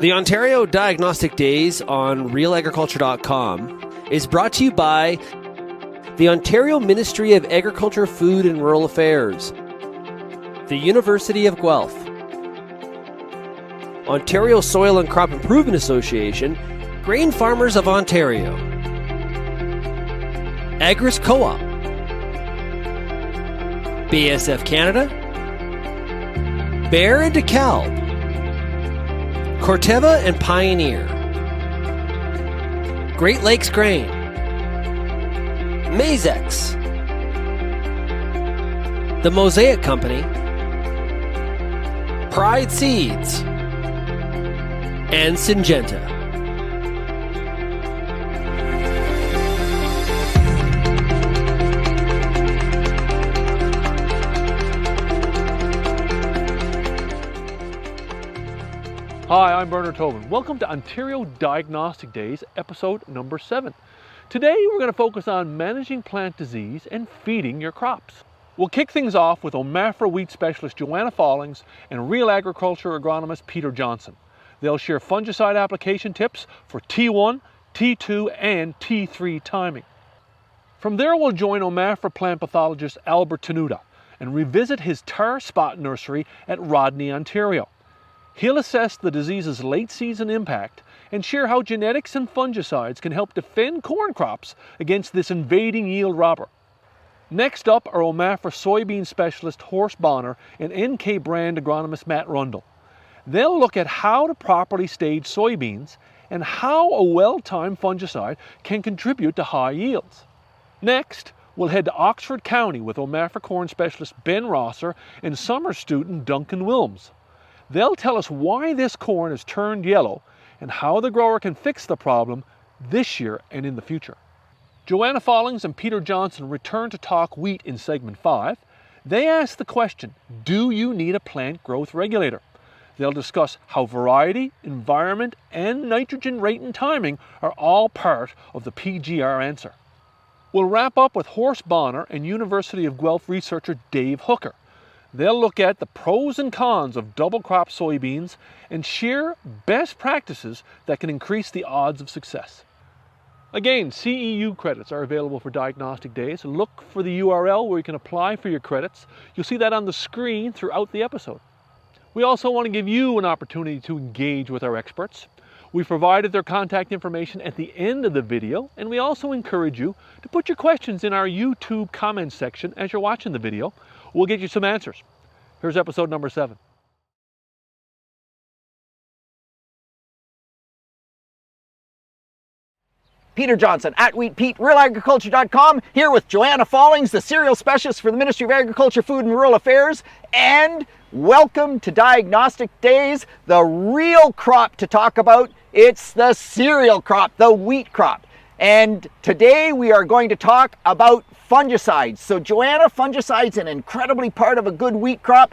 The Ontario Diagnostic Days on RealAgriculture.com is brought to you by the Ontario Ministry of Agriculture, Food and Rural Affairs, the University of Guelph, Ontario Soil and Crop Improvement Association, Grain Farmers of Ontario, Agris Co-op, BSF Canada, Bear and DeKalb, Corteva and Pioneer, Great Lakes Grain, Mazex, The Mosaic Company, Pride Seeds, and Syngenta. Hi, I'm Bernard Tobin. Welcome to Ontario Diagnostic Days, episode number 7. Today we're going to focus on managing plant disease and feeding your crops. We'll kick things off with OMAFRA wheat specialist Joanna Follings and RealAgriculture agronomist Peter Johnson. They'll share fungicide application tips for T1, T2, and T3 timing. From there we'll join OMAFRA plant pathologist Albert Tenuta and revisit his tar spot nursery at Rodney, Ontario. He'll assess the disease's late season impact and share how genetics and fungicides can help defend corn crops against this invading yield robber. Next up are OMAFRA soybean specialist Horst Bohner and NK brand agronomist Matt Rundle. They'll look at how to properly stage soybeans and how a well-timed fungicide can contribute to high yields. Next, we'll head to Oxford County with OMAFRA corn specialist Ben Rosser and summer student Duncan Wilms. They'll tell us why this corn has turned yellow and how the grower can fix the problem this year and in the future. Joanna Follings and Peter Johnson return to talk wheat in segment 5. They ask the question, do you need a plant growth regulator? They'll discuss how variety, environment, and nitrogen rate and timing are all part of the PGR answer. We'll wrap up with Horst Bohner and University of Guelph researcher Dave Hooker. They'll look at the pros and cons of double crop soybeans and share best practices that can increase the odds of success. Again, CEU credits are available for Diagnostic Days. Look for the URL where you can apply for your credits. You'll see that on the screen throughout the episode. We also want to give you an opportunity to engage with our experts. We've provided their contact information at the end of the video, and we also encourage you to put your questions in our YouTube comments section as you're watching the video. We'll get you some answers. Here's episode number 7. Peter Johnson at Wheat Pete, RealAgriculture.com, here with Joanna Follings, the cereal specialist for the Ministry of Agriculture, Food and Rural Affairs, and welcome to Diagnostic Days, the real crop to talk about. It's the cereal crop, the wheat crop. And today we are going to talk about fungicides. So Joanna, fungicides an incredibly part of a good wheat crop.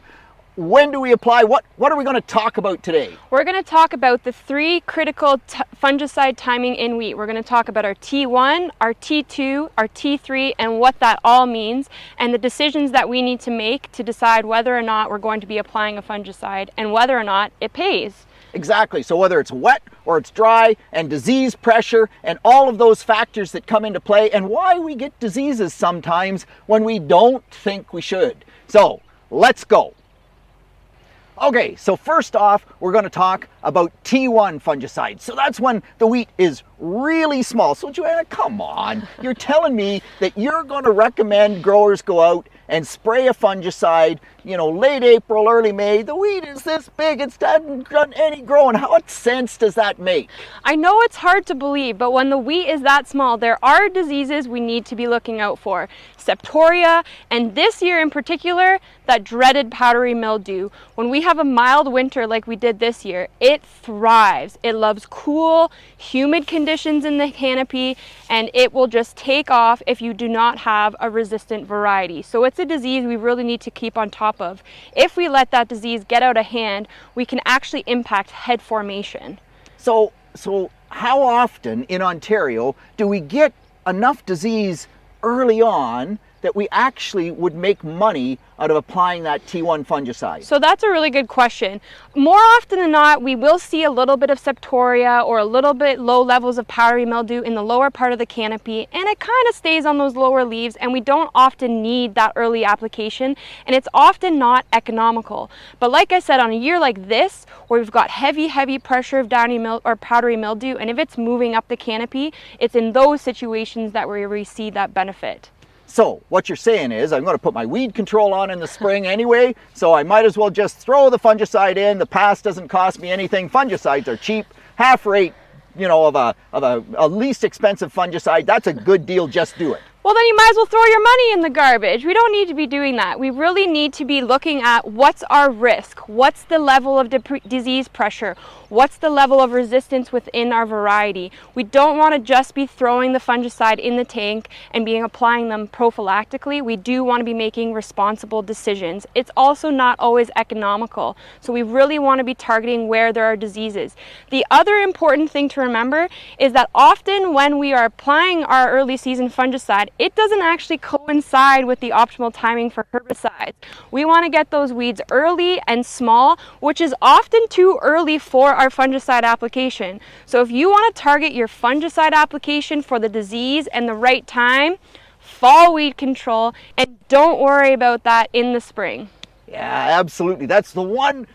When do we apply? What are we going to talk about today? We're going to talk about the 3 critical fungicide timing in wheat. We're going to talk about our T1, our T2, our T3, and what that all means, and the decisions that we need to make to decide whether or not we're going to be applying a fungicide and whether or not it pays. Exactly. So whether it's wet or it's dry, and disease pressure and all of those factors that come into play, and why we get diseases sometimes when we don't think we should. So let's go. Okay, so first off, we're going to talk about T1 fungicides. So that's when the wheat is really small. So Joanna, come on. You're telling me that you're going to recommend growers go out and spray a fungicide, late April, early May. The wheat is this big, it's hasn't done any growing. What sense does that make? I know it's hard to believe, but when the wheat is that small, there are diseases we need to be looking out for. Septoria, and this year in particular, that dreaded powdery mildew. When we have a mild winter like we did this year, it thrives. It loves cool, humid conditions in the canopy, and it will just take off if you do not have a resistant variety. So it's a disease we really need to keep on top of. If we let that disease get out of hand, we can actually impact head formation. So how often in Ontario do we get enough disease early on that we actually would make money out of applying that T1 fungicide? So that's a really good question. More often than not, we will see a little bit of Septoria or a little bit low levels of powdery mildew in the lower part of the canopy, and it kind of stays on those lower leaves, and we don't often need that early application, and it's often not economical. But like I said, on a year like this, where we've got heavy pressure of powdery mildew, and if it's moving up the canopy, it's in those situations that we see that benefit. So what you're saying is, I'm going to put my weed control on in the spring anyway, so I might as well just throw the fungicide in. The pass doesn't cost me anything. Fungicides are cheap, half rate, you know, of a least expensive fungicide. That's a good deal. Just do it. Well, then you might as well throw your money in the garbage. We don't need to be doing that. We really need to be looking at what's our risk, what's the level of disease pressure, what's the level of resistance within our variety. We don't want to just be throwing the fungicide in the tank and applying them prophylactically. We do want to be making responsible decisions. It's also not always economical, so we really want to be targeting where there are diseases. The other important thing to remember is that often when we are applying our early season fungicide, it doesn't actually coincide with the optimal timing for herbicides. We want to get those weeds early and small, which is often too early for our fungicide application. So if you want to target your fungicide application for the disease and the right time, fall weed control, and don't worry about that in the spring. Yeah, absolutely. That's the one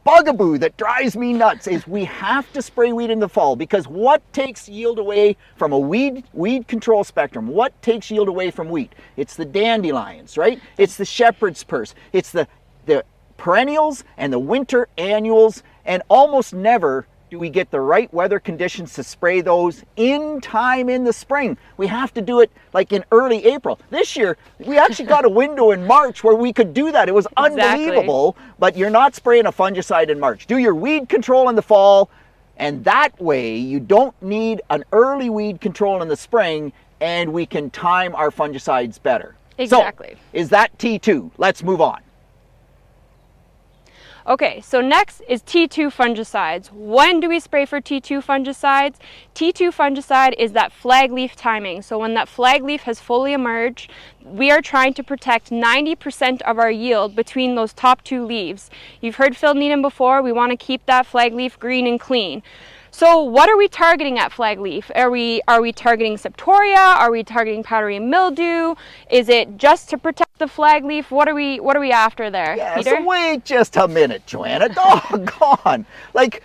bugaboo that drives me nuts is we have to spray weed in the fall, because what takes yield away from a weed control spectrum? What takes yield away from wheat? It's the dandelions, right? It's the shepherd's purse. It's the perennials and the winter annuals, and almost never do we get the right weather conditions to spray those in time in the spring. We have to do it like in early April. This year, we actually got a window in March where we could do that. It was unbelievable, but you're not spraying a fungicide in March. Do your weed control in the fall, and that way you don't need an early weed control in the spring, and we can time our fungicides better. Exactly. So, is that T2? Let's move on. Okay, so next is T2 fungicides. When do we spray for T2 fungicides? T2 fungicide is that flag leaf timing. So when that flag leaf has fully emerged, we are trying to protect 90% of our yield between those top two leaves. You've heard Phil Needham before, we want to keep that flag leaf green and clean. So what are we targeting at flag leaf? Are we targeting Septoria? Are we targeting powdery mildew? Is it just to protect the flag leaf? What are we after there, yeah, Peter? So wait just a minute, Joanna. Doggone. Like,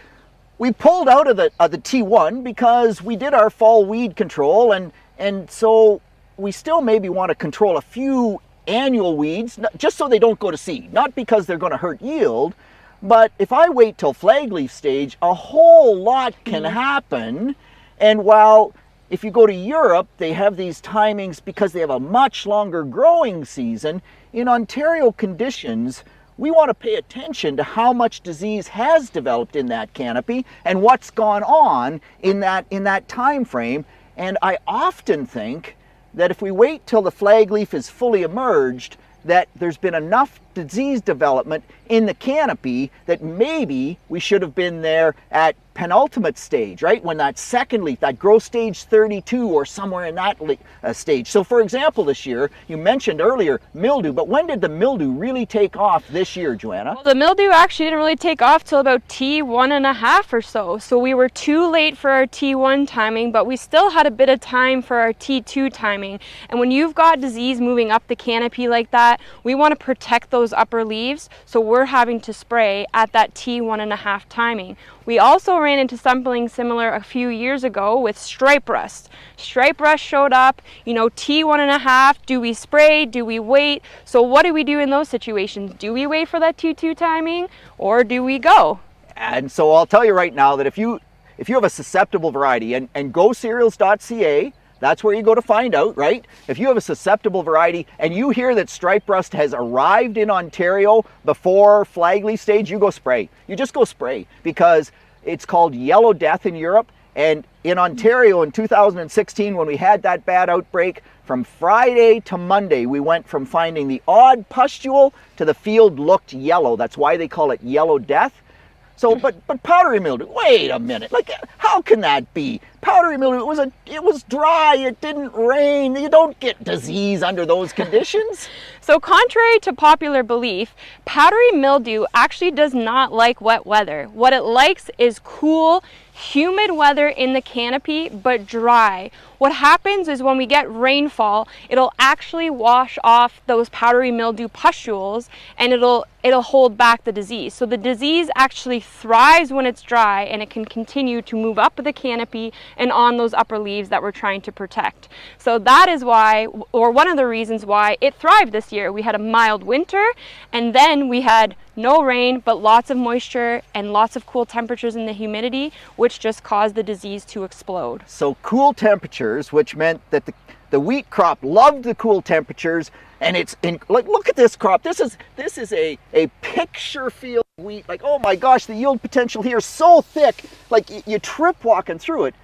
we pulled out of the T1 because we did our fall weed control, and so we still maybe want to control a few annual weeds, just so they don't go to seed, not because they're going to hurt yield. But if I wait till flag leaf stage, a whole lot can happen. And while if you go to Europe, they have these timings because they have a much longer growing season, in Ontario conditions, we want to pay attention to how much disease has developed in that canopy and what's gone on in that time frame. And I often think that if we wait till the flag leaf is fully emerged, that there's been enough disease development in the canopy that maybe we should have been there at penultimate stage, right? When that second leaf, that growth stage 32 or somewhere in that stage. So for example, this year, you mentioned earlier mildew, but when did the mildew really take off this year, Joanna? Well, the mildew actually didn't really take off till about T1.5 or so. So we were too late for our T1 timing, but we still had a bit of time for our T2 timing. And when you've got disease moving up the canopy like that, we want to protect those upper leaves. So we're having to spray at that T1.5 timing. We also ran into something similar a few years ago with stripe rust. Stripe rust showed up, T1.5, do we spray, do we wait? So what do we do in those situations? Do we wait for that T2 timing or do we go? And so I'll tell you right now that if you have a susceptible variety, and GoCereals.ca, that's where you go to find out, right? If you have a susceptible variety and you hear that stripe rust has arrived in Ontario before flag leaf stage, you go spray. You just go spray, because it's called yellow death in Europe. And in Ontario in 2016, when we had that bad outbreak, from Friday to Monday, we went from finding the odd pustule to the field looked yellow. That's why they call it yellow death. So, but powdery mildew, wait a minute, like how can that be? Powdery mildew, it was dry, it didn't rain, you don't get disease under those conditions. So contrary to popular belief, powdery mildew actually does not like wet weather. What it likes is cool, humid weather in the canopy, but dry. What happens is when we get rainfall, it'll actually wash off those powdery mildew pustules and it'll hold back the disease. So the disease actually thrives when it's dry and it can continue to move up the canopy and on those upper leaves that we're trying to protect. So that is why, or one of the reasons why it thrived this year. We had a mild winter and then we had no rain, but lots of moisture and lots of cool temperatures in the humidity, which just caused the disease to explode. So cool temperatures, which meant that the wheat crop loved the cool temperatures, and like, look at this crop. This is a picture field wheat. Like, oh my gosh, the yield potential here is so thick, like you trip walking through it.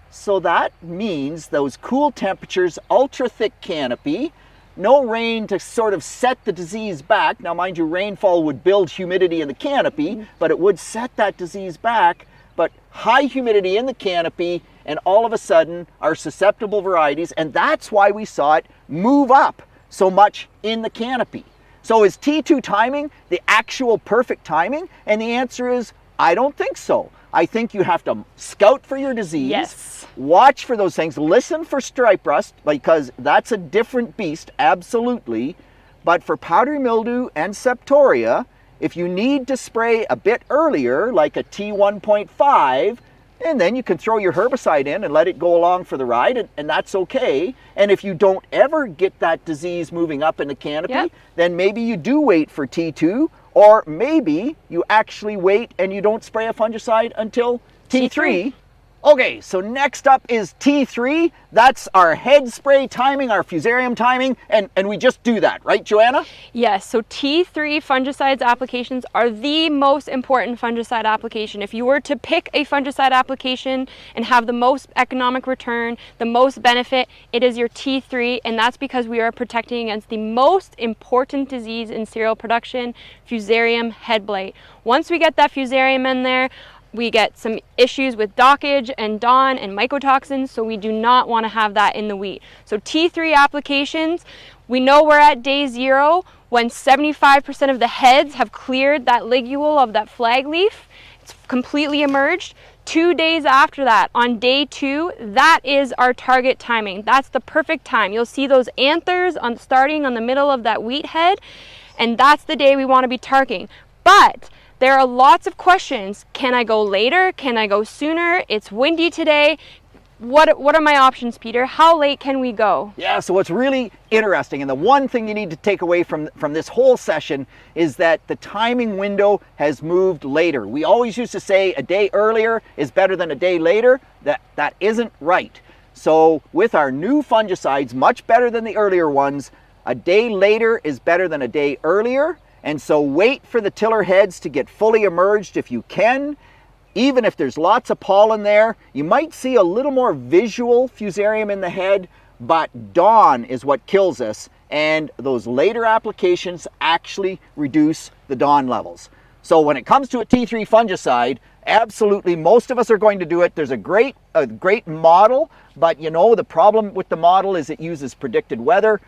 So that means those cool temperatures, ultra thick canopy, no rain to sort of set the disease back. Now, mind you, rainfall would build humidity in the canopy, but it would set that disease back. But high humidity in the canopy, and all of a sudden, our susceptible varieties, and that's why we saw it move up so much in the canopy. So is T2 timing the actual perfect timing? And the answer is, I don't think so. I think you have to scout for your disease, Yes. watch for those things, listen for stripe rust, because that's a different beast, absolutely. But for powdery mildew and Septoria, if you need to spray a bit earlier, like a T1.5, and then you can throw your herbicide in and let it go along for the ride, and that's okay. And if you don't ever get that disease moving up in the canopy, Yep. then maybe you do wait for T2, or maybe you actually wait and you don't spray a fungicide until T3. Okay, so next up is T3. That's our head spray timing, our Fusarium timing, and we just do that, right, Joanna? Yes, so T3 fungicides applications are the most important fungicide application. If you were to pick a fungicide application and have the most economic return, the most benefit, it is your T3, and that's because we are protecting against the most important disease in cereal production, Fusarium head blight. Once we get that Fusarium in there, we get some issues with dockage and dawn and mycotoxins, so we do not want to have that in the wheat. So T3 applications, we know we're at day 0 when 75% of the heads have cleared that ligule of that flag leaf. It's completely emerged. 2 days after that, on day 2, that is our target timing. That's the perfect time. You'll see those anthers starting on the middle of that wheat head, and that's the day we want to be targeting. But there are lots of questions. Can I go later? Can I go sooner? It's windy today. What are my options, Peter? How late can we go? Yeah, so what's really interesting, and the one thing you need to take away from this whole session, is that the timing window has moved later. We always used to say a day earlier is better than a day later. That isn't right. So with our new fungicides, much better than the earlier ones, a day later is better than a day earlier. And so wait for the tiller heads to get fully emerged if you can. Even if there's lots of pollen there, you might see a little more visual Fusarium in the head, but dawn is what kills us. And those later applications actually reduce the dawn levels. So when it comes to a T3 fungicide, absolutely most of us are going to do it. There's a great model, but you know, the problem with the model is it uses predicted weather.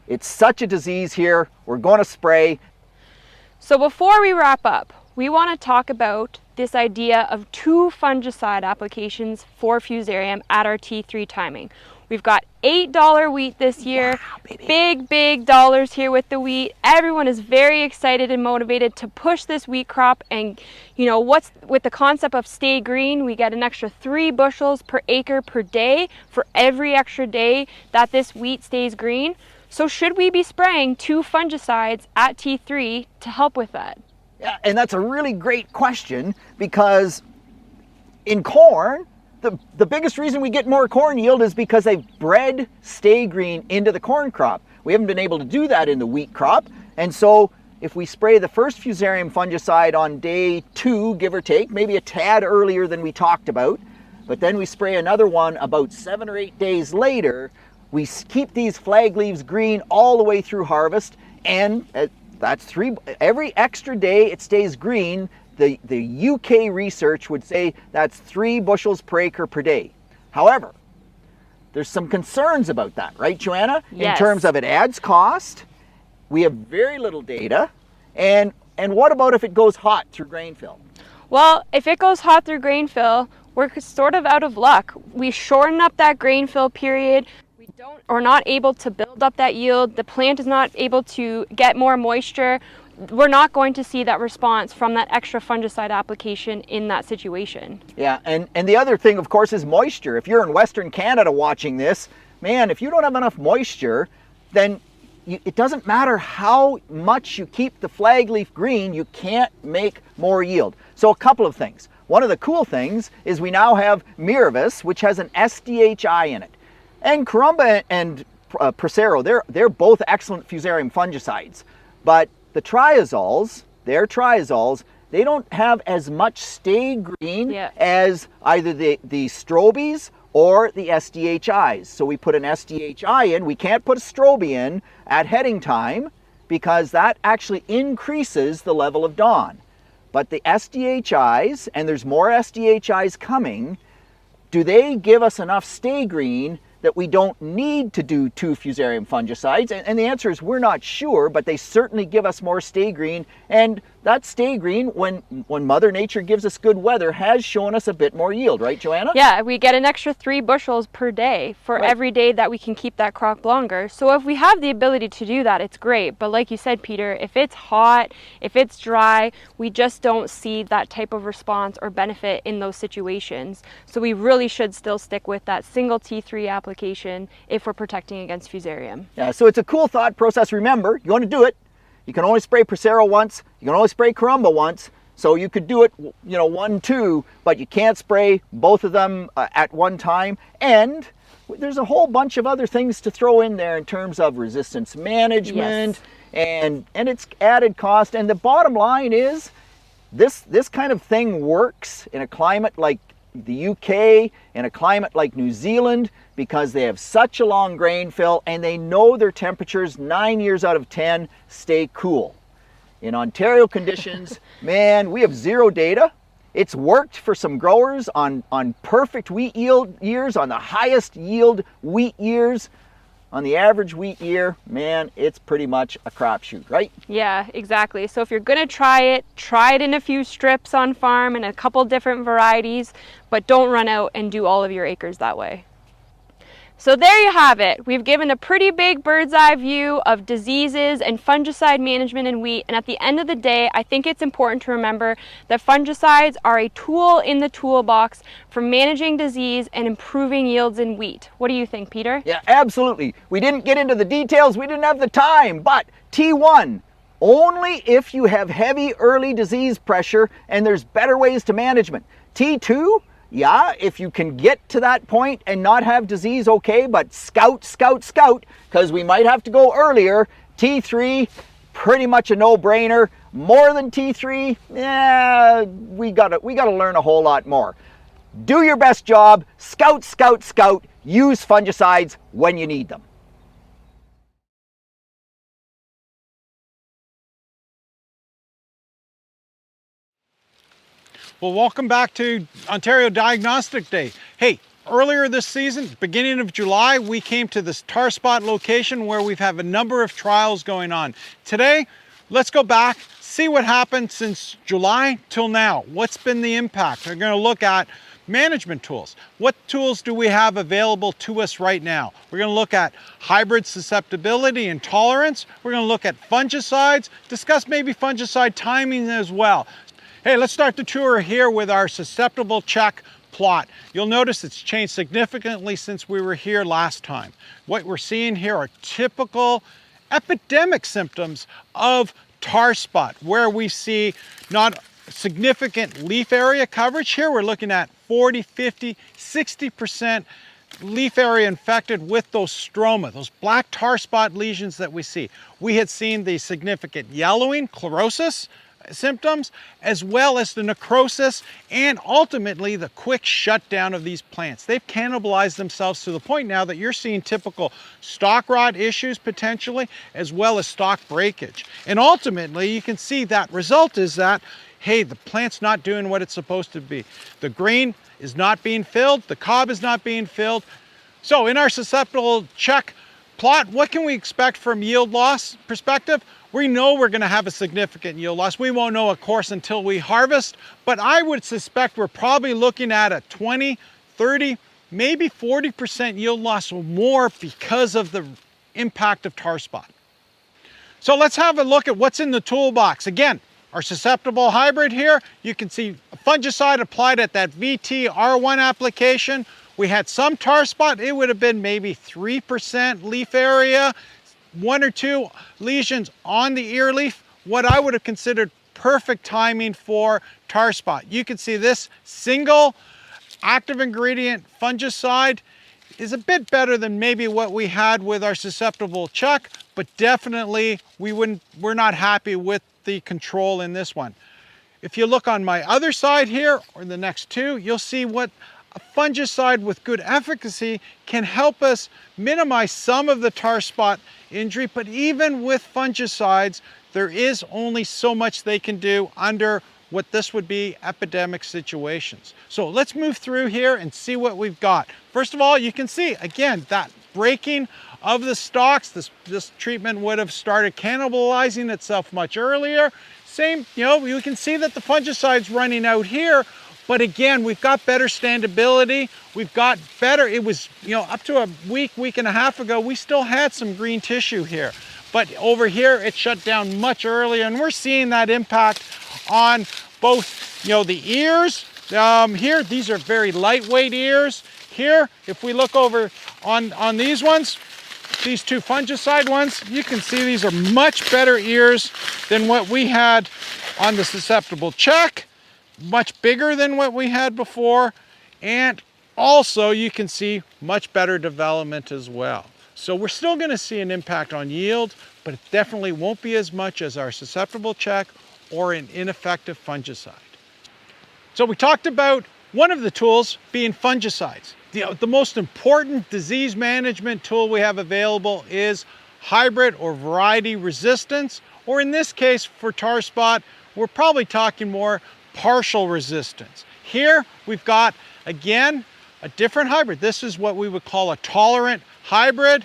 It's such a disease here. We're going to spray. So before we wrap up, we want to talk about this idea of 2 fungicide applications for Fusarium at our T3 timing. We've got $8 wheat this year. Yeah, big dollars here with the wheat. Everyone is very excited and motivated to push this wheat crop, and you know, what's with the concept of stay green, we get an extra 3 bushels per acre per day for every extra day that this wheat stays green. So should we be spraying 2 fungicides at T3 to help with that? Yeah, and that's a really great question, because in corn, the biggest reason we get more corn yield is because they've bred stay green into the corn crop. We haven't been able to do that in the wheat crop. And so if we spray the first Fusarium fungicide on day 2, give or take, maybe a tad earlier than we talked about, but then we spray another one about 7 or 8 days later, we keep these flag leaves green all the way through harvest, and that's every extra day it stays green the UK research would say that's 3 bushels per acre per day. However, there's some concerns about that, right, Joanna? Yes. In terms of it adds cost, we have very little data, and what about if it goes hot through grain fill? Well, if it goes hot through grain fill, we're sort of out of luck. We shorten up that grain fill period. We're not able to build up that yield. The plant is not able to get more moisture. We're not going to see that response from that extra fungicide application in that situation. Yeah, and the other thing, of course, is moisture. If you're in Western Canada watching this, man, if you don't have enough moisture, then it doesn't matter how much you keep the flag leaf green, you can't make more yield. So a couple of things. One of the cool things is we now have Miravis, which has an SDHI in it. And Carumba and Prosero, they're both excellent Fusarium fungicides. But the triazoles, they don't have as much stay green as either the strobies or the SDHIs. So we put an SDHI in. We can't put a strobie in at heading time because that actually increases the level of dawn. But the SDHIs, and there's more SDHIs coming, do they give us enough stay green that we don't need to do 2 Fusarium fungicides? And the answer is we're not sure, but they certainly give us more stay green. And that stay green, when Mother Nature gives us good weather, has shown us a bit more yield, right, Joanna? Yeah, we get an extra 3 bushels per day for every day that we can keep that crop longer. So if we have the ability to do that, it's great. But like you said, Peter, if it's hot, if it's dry, we just don't see that type of response or benefit in those situations. So we really should still stick with that single T3 application if we're protecting against Fusarium. Yeah, so it's a cool thought process. Remember, you want to do it, you can only spray Prosero once, you can only spray Carumba once, so you could do it, 1, 2, but you can't spray both of them at one time. And there's a whole bunch of other things to throw in there in terms of resistance management and its added cost. And the bottom line is this kind of thing works in a climate like the UK, in a climate like New Zealand, because they have such a long grain fill and they know their temperatures 9 years out of 10 stay cool. In Ontario conditions, man, we have zero data. It's worked for some growers on perfect wheat yield years, on the highest yield wheat years. On the average wheat year, man, it's pretty much a crapshoot, right? Yeah, exactly. So if you're going to try it in a few strips on farm and a couple different varieties, but don't run out and do all of your acres that way. So there you have it. We've given a pretty big bird's eye view of diseases and fungicide management in wheat. And at the end of the day, I think it's important to remember that fungicides are a tool in the toolbox for managing disease and improving yields in wheat. What do you think, Peter? Yeah, absolutely. We didn't get into the details. We didn't have the time. But T1, only if you have heavy early disease pressure and there's better ways to management. T2, yeah, if you can get to that point and not have disease, okay, but scout, because we might have to go earlier. T3, pretty much a no-brainer. More than T3, yeah, we gotta learn a whole lot more. Do your best job, scout, use fungicides when you need them. Well, welcome back to Ontario Diagnostic Day. Hey, earlier this season, beginning of July, we came to this tar spot location where we've had a number of trials going on. Today, let's go back, see what happened since July till now. What's been the impact? We're going to look at management tools. What tools do we have available to us right now? We're going to look at hybrid susceptibility and tolerance. We're going to look at fungicides, discuss maybe fungicide timing as well. Hey, let's start the tour here with our susceptible check plot. You'll notice it's changed significantly since we were here last time. What we're seeing here are typical epidemic symptoms of tar spot, where we see not significant leaf area coverage. Here we're looking at 40, 50, 60% leaf area infected with those stroma, those black tar spot lesions that we see. We had seen the significant yellowing, chlorosis symptoms, as well as the necrosis and ultimately the quick shutdown of these plants. They've cannibalized themselves to the point now that you're seeing typical stalk rot issues potentially, as well as stalk breakage. And ultimately you can see that result is that hey, the plant's not doing what it's supposed to be. The grain is not being filled, the cob is not being filled. So in our susceptible check plot, what can we expect from yield loss perspective? We know we're going to have a significant yield loss. We won't know, of course, until we harvest, but I would suspect we're probably looking at a 20, 30, maybe 40% yield loss or more because of the impact of tar spot. So let's have a look at what's in the toolbox. Again, our susceptible hybrid here, you can see a fungicide applied at that VT-R1 application. We had some tar spot. It would have been maybe 3% leaf area, 1 or 2 lesions on the ear leaf, what I would have considered perfect timing for tar spot. You can see this single active ingredient fungicide is a bit better than maybe what we had with our susceptible check, but definitely we're not happy with the control in this one. If you look on my other side here, or the next two, you'll see what a fungicide with good efficacy can help us minimize some of the tar spot injury, but even with fungicides, there is only so much they can do under what this would be epidemic situations. So let's move through here and see what we've got. First of all, you can see, again, that breaking of the stalks. This treatment would have started cannibalizing itself much earlier. Same, you can see that the fungicide's running out here, but again, we've got better standability. We've got better, it was, up to a week and a half ago, we still had some green tissue here. But over here, it shut down much earlier, and we're seeing that impact on both, the ears. Here, these are very lightweight ears. Here, if we look over on these ones, these two fungicide ones, you can see these are much better ears than what we had on the susceptible check, much bigger than what we had before, and also you can see much better development as well. So we're still going to see an impact on yield, but it definitely won't be as much as our susceptible check or an ineffective fungicide. So we talked about one of the tools being fungicides. The most important disease management tool we have available is hybrid or variety resistance, or in this case for tar spot, we're probably talking more partial resistance. Here we've got, again, a different hybrid. This is what we would call a tolerant hybrid,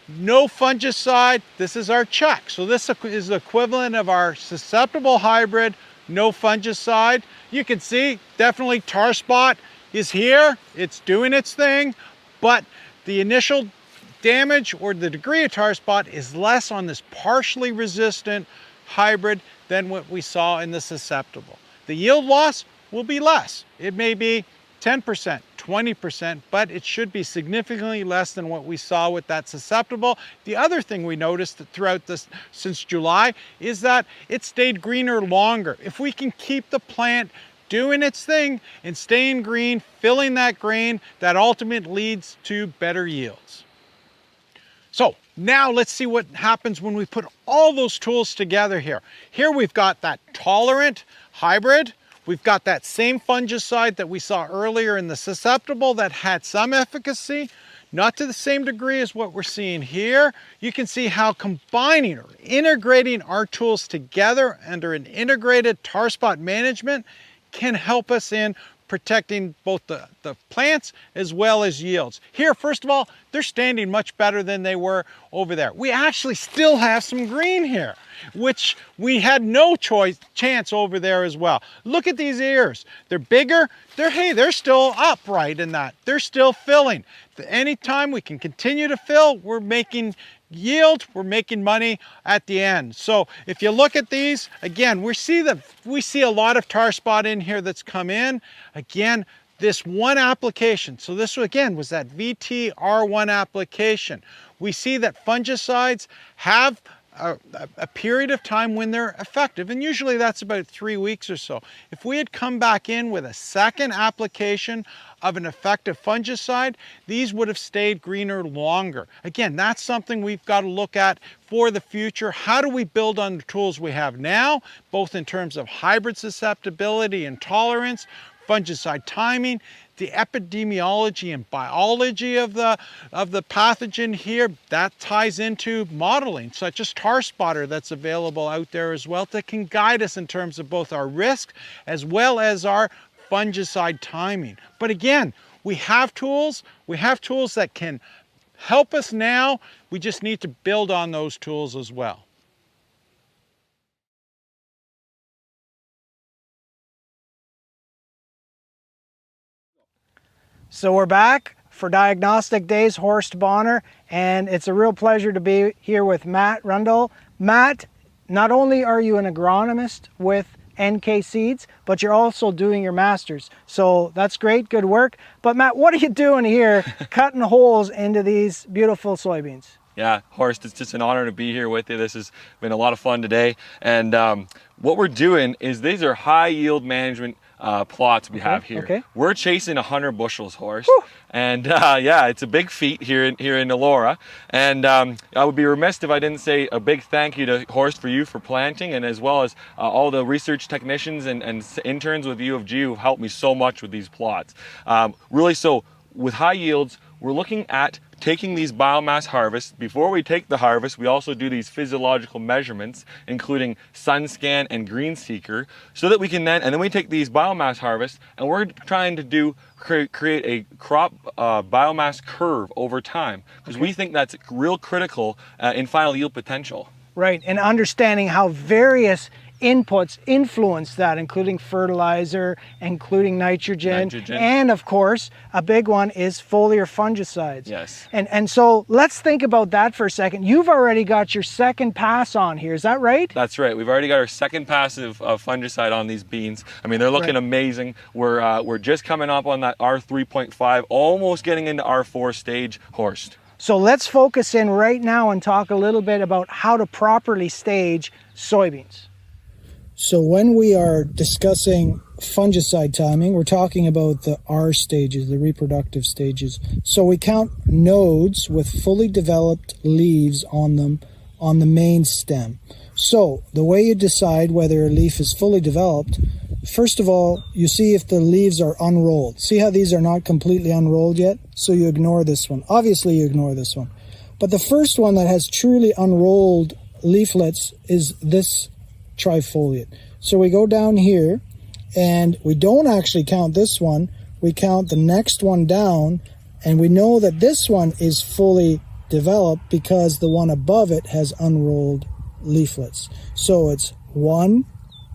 no fungicide. This is our check. So this is the equivalent of our susceptible hybrid, no fungicide. You can see definitely tar spot is here, it's doing its thing, but the initial damage or the degree of tar spot is less on this partially resistant hybrid than what we saw in the susceptible. The yield loss will be less. It may be 10%, 20%, but it should be significantly less than what we saw with that susceptible. The other thing we noticed throughout this since July is that it stayed greener longer. If we can keep the plant doing its thing and staying green, filling that grain, that ultimately leads to better yields. So now let's see what happens when we put all those tools together here. Here we've got that tolerant hybrid. We've got that same fungicide that we saw earlier in the susceptible that had some efficacy, not to the same degree as what we're seeing here. You can see how combining or integrating our tools together under an integrated tar spot management can help us in protecting both the plants as well as yields. Here, first of all, they're standing much better than they were over there. We actually still have some green here, which we had no chance over there as well. Look at these ears. They're bigger. They're still upright in that. They're still filling. Anytime we can continue to fill, we're making yield, we're making money at the end. So if you look at these, again, we see a lot of tar spot in here that's come in. Again, this one application, so this again was that VT-R1 application. We see that fungicides have a period of time when they're effective, and usually that's about 3 weeks or so. If we had come back in with a second application of an effective fungicide, these would have stayed greener longer. Again, that's something we've got to look at for the future. How do we build on the tools we have now, both in terms of hybrid susceptibility and tolerance, fungicide timing? the epidemiology and biology of the pathogen here, that ties into modeling, such as tar spotter that's available out there as well, that can guide us in terms of both our risk as well as our fungicide timing. But again, we have tools that can help us now. We just need to build on those tools as well. So we're back for Diagnostic Days, Horst Bohner, and it's a real pleasure to be here with Matt Rundle. Matt, not only are you an agronomist with NK Seeds, but you're also doing your master's. So that's great, good work. But Matt, what are you doing here cutting holes into these beautiful soybeans? Yeah, Horst, it's just an honor to be here with you. This has been a lot of fun today. And what we're doing is these are high yield management plots we have here. Okay. We're chasing 100 bushels, Horst. Whew. And yeah, it's a big feat here in Elora. And I would be remiss if I didn't say a big thank you to Horst for you for planting, and as well as all the research technicians and interns with U of G who've helped me so much with these plots. Really, so with high yields, we're looking at taking these biomass harvests. Before we take the harvest, we also do these physiological measurements, including sun scan and green seeker, so that we can then we take these biomass harvests, and we're trying to create a crop biomass curve over time, because we think that's real critical in final yield potential. Right, and understanding how various inputs influence that, including fertilizer, including nitrogen, and of course, a big one is foliar fungicides. Yes. And so let's think about that for a second. You've already got your second pass on here, is that right? That's right. We've already got our second pass of fungicide on these beans. I mean, they're looking amazing. We're just coming up on that R3.5, almost getting into R4 stage, Horst. So let's focus in right now and talk a little bit about how to properly stage soybeans. So when we are discussing fungicide timing, we're talking about the R stages, the reproductive stages. So we count nodes with fully developed leaves on them on the main stem. So the way you decide whether a leaf is fully developed, first of all, you see if the leaves are unrolled. See how these are not completely unrolled yet? So you ignore this one. Obviously you ignore this one. But the first one that has truly unrolled leaflets is this trifoliate. So we go down here and we don't actually count this one, we count the next one down, and we know that this one is fully developed because the one above it has unrolled leaflets. So it's 1,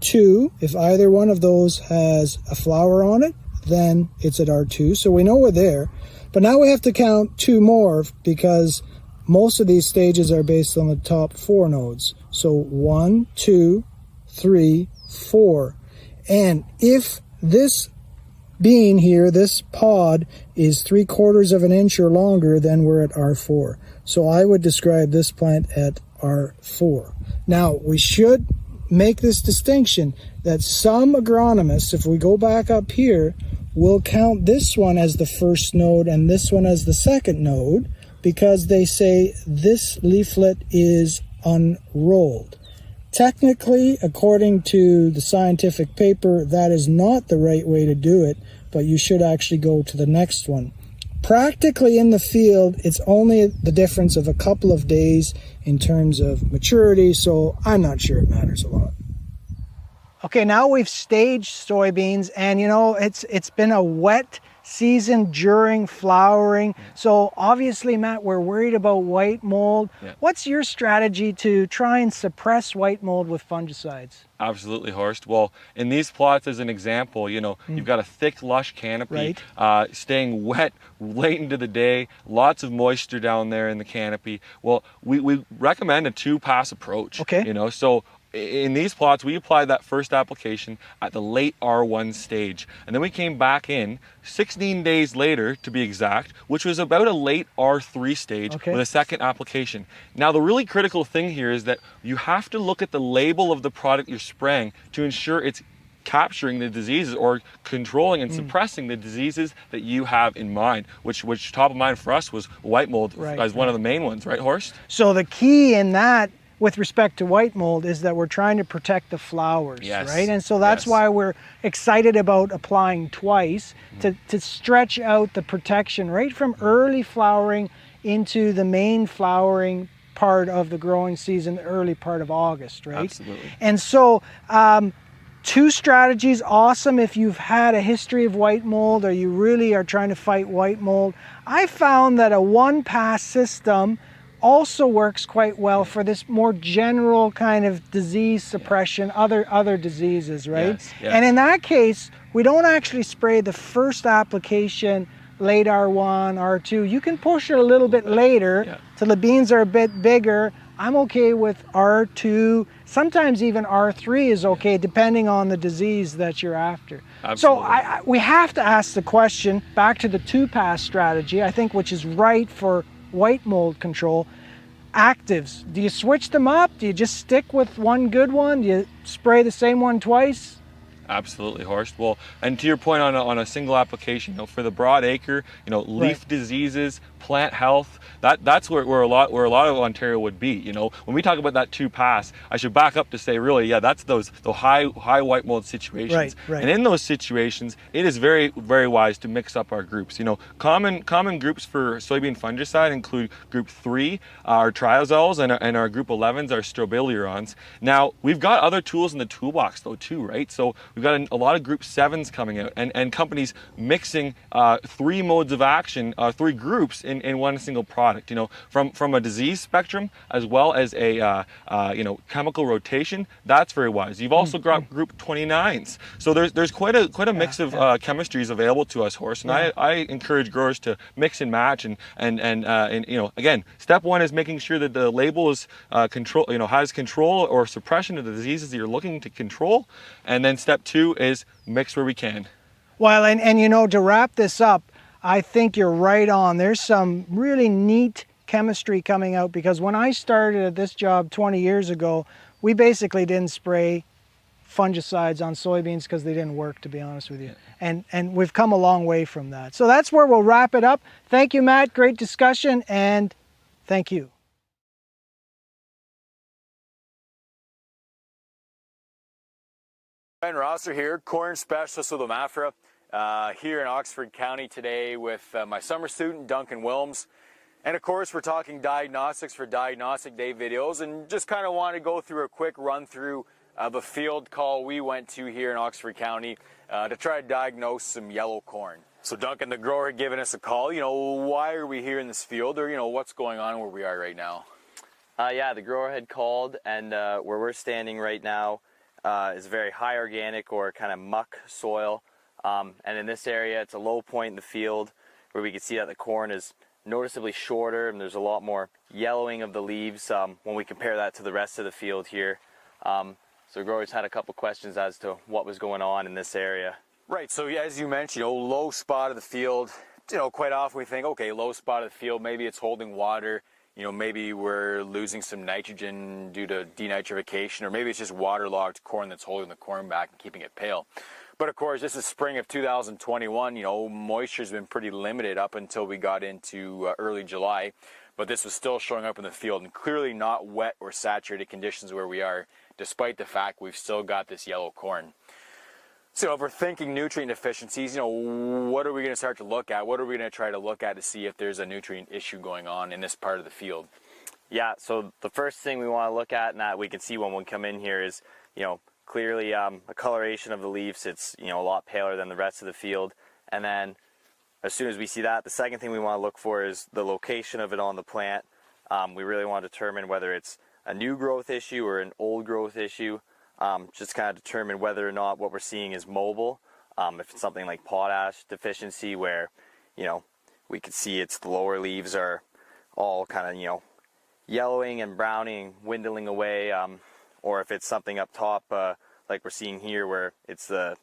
2, if either one of those has a flower on it, then it's at R2, so we know we're there. But now we have to count 2 more because most of these stages are based on the top 4 nodes. So 1, 2, 3, 4. And if this bean here, this pod, is 3/4 of an inch or longer, then we're at R4. So I would describe this plant at R4. Now, we should make this distinction that some agronomists, if we go back up here, will count this one as the first node and this one as the second node, because they say this leaflet is unrolled. Technically, according to the scientific paper, that is not the right way to do it, but you should actually go to the next one. Practically in the field, it's only the difference of a couple of days in terms of maturity, so I'm not sure it matters a lot. Okay, now we've staged soybeans, and you know, it's been a wet season during flowering. So obviously, Matt, we're worried about white mold. Yeah. What's your strategy to try and suppress white mold with fungicides? Absolutely, Horst. Well, in these plots, as an example, you know, you've got a thick, lush canopy, staying wet late into the day, lots of moisture down there in the canopy. Well, we recommend a 2-pass approach. Okay. You know, so in these plots, we applied that first application at the late R1 stage. And then we came back in 16 days later, to be exact, which was about a late R3 stage with a second application. Now, the really critical thing here is that you have to look at the label of the product you're spraying to ensure it's capturing the diseases or controlling and suppressing the diseases that you have in mind, which top of mind for us was white mold as one of the main ones, right, Horst? So the key in that with respect to white mold is that we're trying to protect the flowers, Yes. right? And so that's Yes. why we're excited about applying twice to stretch out the protection right from early flowering into the main flowering part of the growing season, the early part of August, right? Absolutely. And so 2 strategies, awesome if you've had a history of white mold or you really are trying to fight white mold. I found that a 1-pass system also works quite well for this more general kind of disease suppression, other diseases, right? Yes, yes. And in that case, we don't actually spray the first application late R1, R2. You can push it a little bit later till the beans are a bit bigger. I'm okay with R2, sometimes even R3 is okay depending on the disease that you're after. Absolutely. So we have to ask the question, back to the 2-pass strategy, I think, which is right for white mold control. Actives, do you switch them up? Do you just stick with one good one? Do you spray the same one twice? Absolutely, Horst. Well, and to your point on a single application, for the broad acre, leaf diseases, plant health, that's where a lot of Ontario would be. When we talk about that 2-pass, I should back up to say, really, that's the high white mold situations. Right. And in those situations, it is very, very wise to mix up our groups. Common groups for soybean fungicide include group 3, our triazoles, and our group 11s, our strobilurons. Now, we've got other tools in the toolbox though too, right? So we've got a lot of group 7s coming out, and companies mixing 3 modes of action, 3 groups in one single product. From a disease spectrum as well as a chemical rotation. That's very wise. You've also got group 29s. So there's quite a mix of chemistries available to us, Horst. And I encourage growers to mix and match. And again, step 1 is making sure that the label is has control or suppression of the diseases that you're looking to control. And then step 2 is mix where we can. Well, and to wrap this up, I think you're right on. There's some really neat chemistry coming out, because when I started at this job 20 years ago, we basically didn't spray fungicides on soybeans because they didn't work, to be honest with you. And we've come a long way from that. So that's where we'll wrap it up. Thank you, Matt. Great discussion, and thank you. Ben Rosser here, corn specialist with OMAFRA, here in Oxford County today with my summer student, Duncan Wilms. And of course, we're talking diagnostics for Diagnostic Day videos, and just kind of want to go through a quick run through of a field call we went to here in Oxford County to try to diagnose some yellow corn. So Duncan, the grower, had given us a call. Why are we here in this field, or what's going on where we are right now? Yeah, the grower had called, and where we're standing right now is very high organic or kind of muck soil. And in this area, it's a low point in the field where we can see that the corn is noticeably shorter, and there's a lot more yellowing of the leaves when we compare that to the rest of the field here. So growers had a couple questions as to what was going on in this area. Right, so as you mentioned, low spot of the field. Quite often we think, okay, low spot of the field, maybe it's holding water. Maybe we're losing some nitrogen due to denitrification, or maybe it's just waterlogged corn that's holding the corn back and keeping it pale. But of course, this is spring of 2021. Moisture's been pretty limited up until we got into early July, but this was still showing up in the field, and clearly not wet or saturated conditions where we are, despite the fact we've still got this yellow corn. So if we're thinking nutrient deficiencies, what are we going to start to look at? What are we going to try to look at to see if there's a nutrient issue going on in this part of the field? Yeah, so the first thing we want to look at, and that we can see when we come in here, is, clearly a coloration of the leaves. It's, a lot paler than the rest of the field. And then as soon as we see that, the second thing we want to look for is the location of it on the plant. We really want to determine whether it's a new growth issue or an old growth issue. Just kind of determine whether or not what we're seeing is mobile. If it's something like potash deficiency, where, we could see the lower leaves are all kind of, yellowing and browning, dwindling away, or if it's something up top, like we're seeing here, where it's the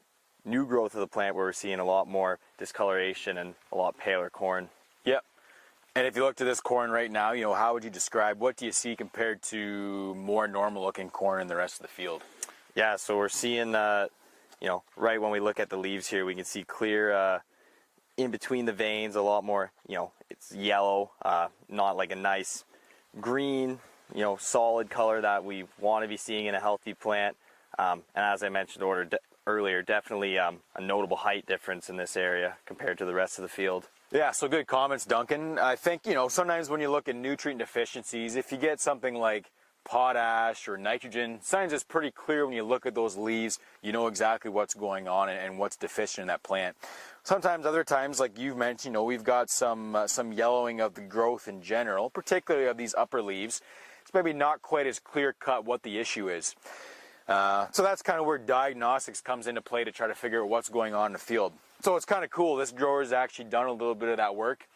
new growth of the plant, where we're seeing a lot more discoloration and a lot paler corn. Yep. And if you look to this corn right now, how would you describe, what do you see compared to more normal looking corn in the rest of the field? Yeah, so we're seeing, right when we look at the leaves here, we can see clear in between the veins, a lot more, it's yellow, not like a nice green, solid color that we want to be seeing in a healthy plant. And as I mentioned earlier, definitely a notable height difference in this area compared to the rest of the field. Yeah, so good comments, Duncan. I think, sometimes when you look at nutrient deficiencies, if you get something like potash or nitrogen, sometimes it's pretty clear when you look at those leaves, you know exactly what's going on and what's deficient in that plant. Sometimes, other times, like you've mentioned, we've got some yellowing of the growth in general, particularly of these upper leaves. It's maybe not quite as clear-cut what the issue is. So that's kind of where diagnostics comes into play to try to figure out what's going on in the field. So it's kind of cool. This grower's actually done a little bit of that work.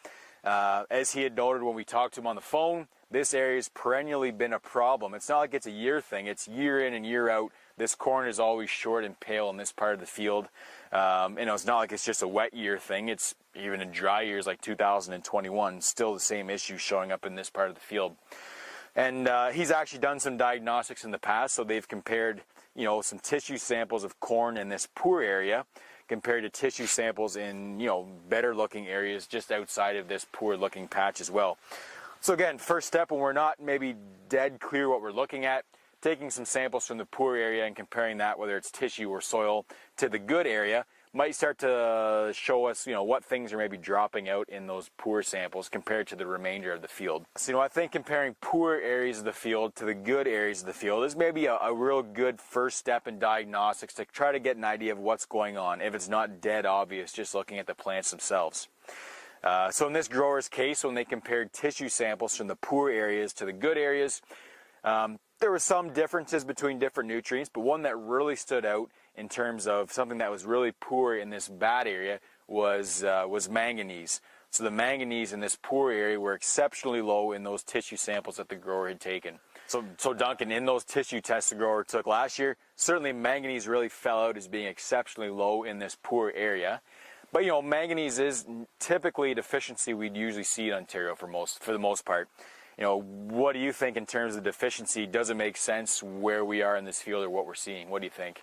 As he had noted when we talked to him on the phone, this area has perennially been a problem. It's not like it's a year thing. It's year in and year out. This corn is always short and pale in this part of the field. It's not like it's just a wet year thing. It's even in dry years like 2021, still the same issue showing up in this part of the field. And he's actually done some diagnostics in the past, so they've compared, some tissue samples of corn in this poor area compared to tissue samples in, better looking areas just outside of this poor looking patch as well. So again, first step when we're not maybe dead clear what we're looking at, taking some samples from the poor area and comparing that, whether it's tissue or soil, to the good area, might start to show us, what things are maybe dropping out in those poor samples compared to the remainder of the field. So, I think comparing poor areas of the field to the good areas of the field is maybe a real good first step in diagnostics to try to get an idea of what's going on, if it's not dead obvious just looking at the plants themselves. So in this grower's case, when they compared tissue samples from the poor areas to the good areas, there were some differences between different nutrients, but one that really stood out in terms of something that was really poor in this bad area was manganese. So the manganese in this poor area were exceptionally low in those tissue samples that the grower had taken. So Duncan, in those tissue tests the grower took last year, certainly manganese really fell out as being exceptionally low in this poor area. But manganese is typically a deficiency we'd usually see in Ontario for the most part. What do you think in terms of deficiency? Does it make sense where we are in this field or what we're seeing? What do you think?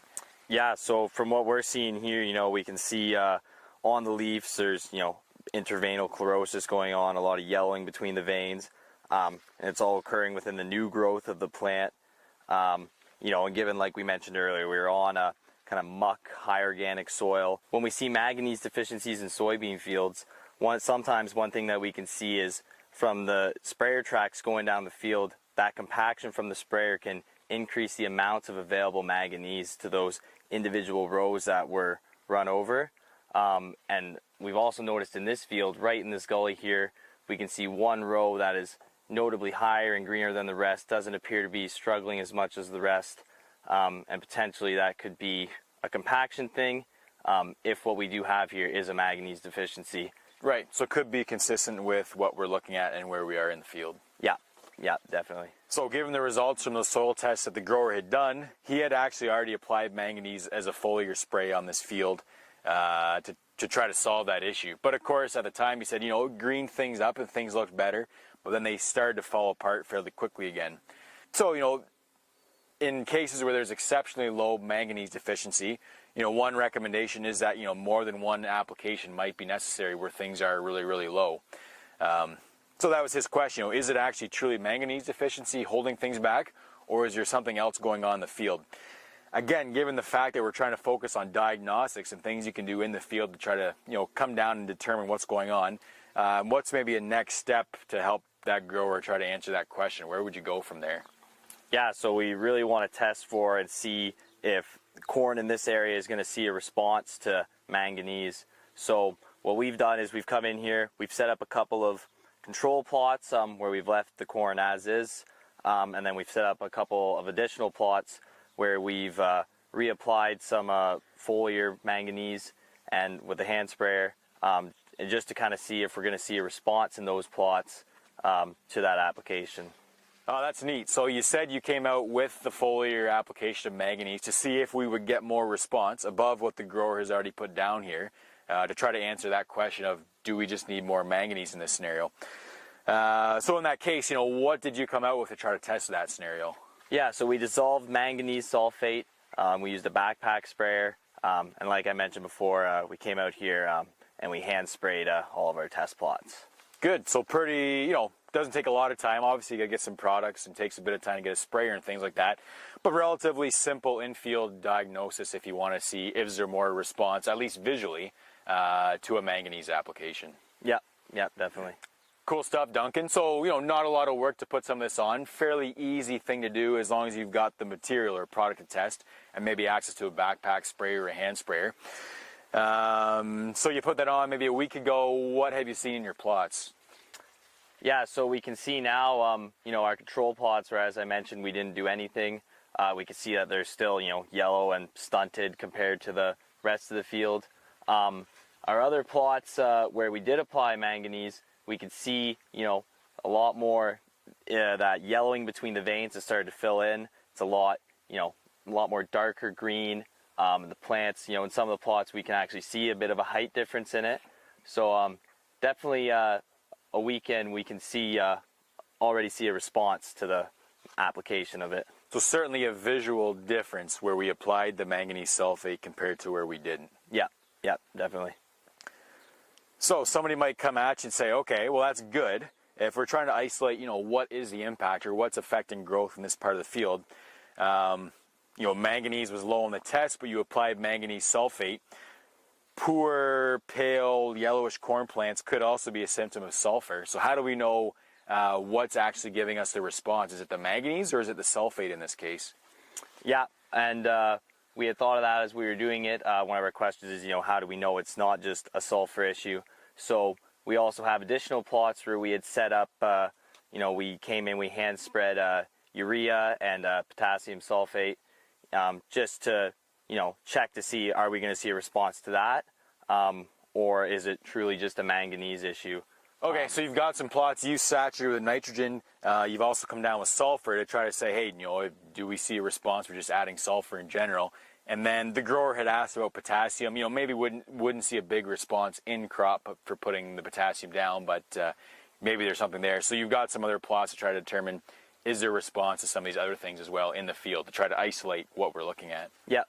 Yeah, so from what we're seeing here, we can see on the leaves there's, interveinal chlorosis going on, a lot of yellowing between the veins, and it's all occurring within the new growth of the plant. And given, like we mentioned earlier, we were on a kind of muck, high organic soil. When we see manganese deficiencies in soybean fields, sometimes one thing that we can see is from the sprayer tracks going down the field, that compaction from the sprayer can increase the amounts of available manganese to those individual rows that were run over. And we've also noticed in this field, right in this gully here, we can see one row that is notably higher and greener than the rest, doesn't appear to be struggling as much as the rest. And potentially that could be a compaction thing if what we do have here is a manganese deficiency. Right, so it could be consistent with what we're looking at and where we are in the field. Yeah, definitely. So given the results from the soil tests that the grower had done, he had actually already applied manganese as a foliar spray on this field to try to solve that issue. But of course, at the time he said, green things up and things looked better, but then they started to fall apart fairly quickly again. So, in cases where there's exceptionally low manganese deficiency, one recommendation is that, more than one application might be necessary where things are really, really low. So that was his question, is it actually truly manganese deficiency holding things back, or is there something else going on in the field? Again, given the fact that we're trying to focus on diagnostics and things you can do in the field to try to, come down and determine what's going on, what's maybe a next step to help that grower try to answer that question? Where would you go from there? Yeah, so we really want to test for and see if corn in this area is going to see a response to manganese. So what we've done is we've come in here, we've set up a couple of control plots where we've left the corn as is, and then we've set up a couple of additional plots where we've reapplied some foliar manganese and with the hand sprayer, and just to kind of see if we're going to see a response in those plots to that application. Oh, that's neat. So you said you came out with the foliar application of manganese to see if we would get more response above what the grower has already put down here to try to answer that question of, do we just need more manganese in this scenario? So in that case, what did you come out with to try to test that scenario? Yeah, so we dissolved manganese sulfate. We used a backpack sprayer. And like I mentioned before, we came out here and we hand sprayed all of our test plots. Good. So pretty, doesn't take a lot of time. Obviously, you gotta get some products and takes a bit of time to get a sprayer and things like that. But relatively simple in-field diagnosis if you want to see if there's more response, at least visually, to a manganese application. Yeah, definitely. Cool stuff, Duncan. So, not a lot of work to put some of this on. Fairly easy thing to do as long as you've got the material or product to test and maybe access to a backpack sprayer or a hand sprayer. So you put that on maybe a week ago. What have you seen in your plots? Yeah, so we can see now, our control plots where, as I mentioned, we didn't do anything. We can see that they're still, yellow and stunted compared to the rest of the field. Our other plots where we did apply manganese, we could see, a lot more that yellowing between the veins has started to fill in. It's a lot more darker green. The plants, in some of the plots, we can actually see a bit of a height difference in it. So definitely a weekend we can see already see a response to the application of it. So certainly a visual difference where we applied the manganese sulfate compared to where we didn't. Yeah, definitely. So somebody might come at you and say, okay, well, that's good. If we're trying to isolate, what is the impact or what's affecting growth in this part of the field, manganese was low on the test, but you applied manganese sulfate. Poor, pale, yellowish corn plants could also be a symptom of sulfur. So how do we know what's actually giving us the response? Is it the manganese or is it the sulfate in this case? Yeah, and we had thought of that as we were doing it. One of our questions is, how do we know it's not just a sulfur issue? So we also have additional plots where we had set up, we came in, we hand spread urea and potassium sulfate just to, check to see, are we going to see a response to that? Or is it truly just a manganese issue? Okay, so you've got some plots you saturated with nitrogen. You've also come down with sulfur to try to say, hey, do we see a response for just adding sulfur in general? And then the grower had asked about potassium. Maybe wouldn't see a big response in crop for putting the potassium down, but maybe there's something there. So you've got some other plots to try to determine, is there a response to some of these other things as well in the field to try to isolate what we're looking at? Yeah.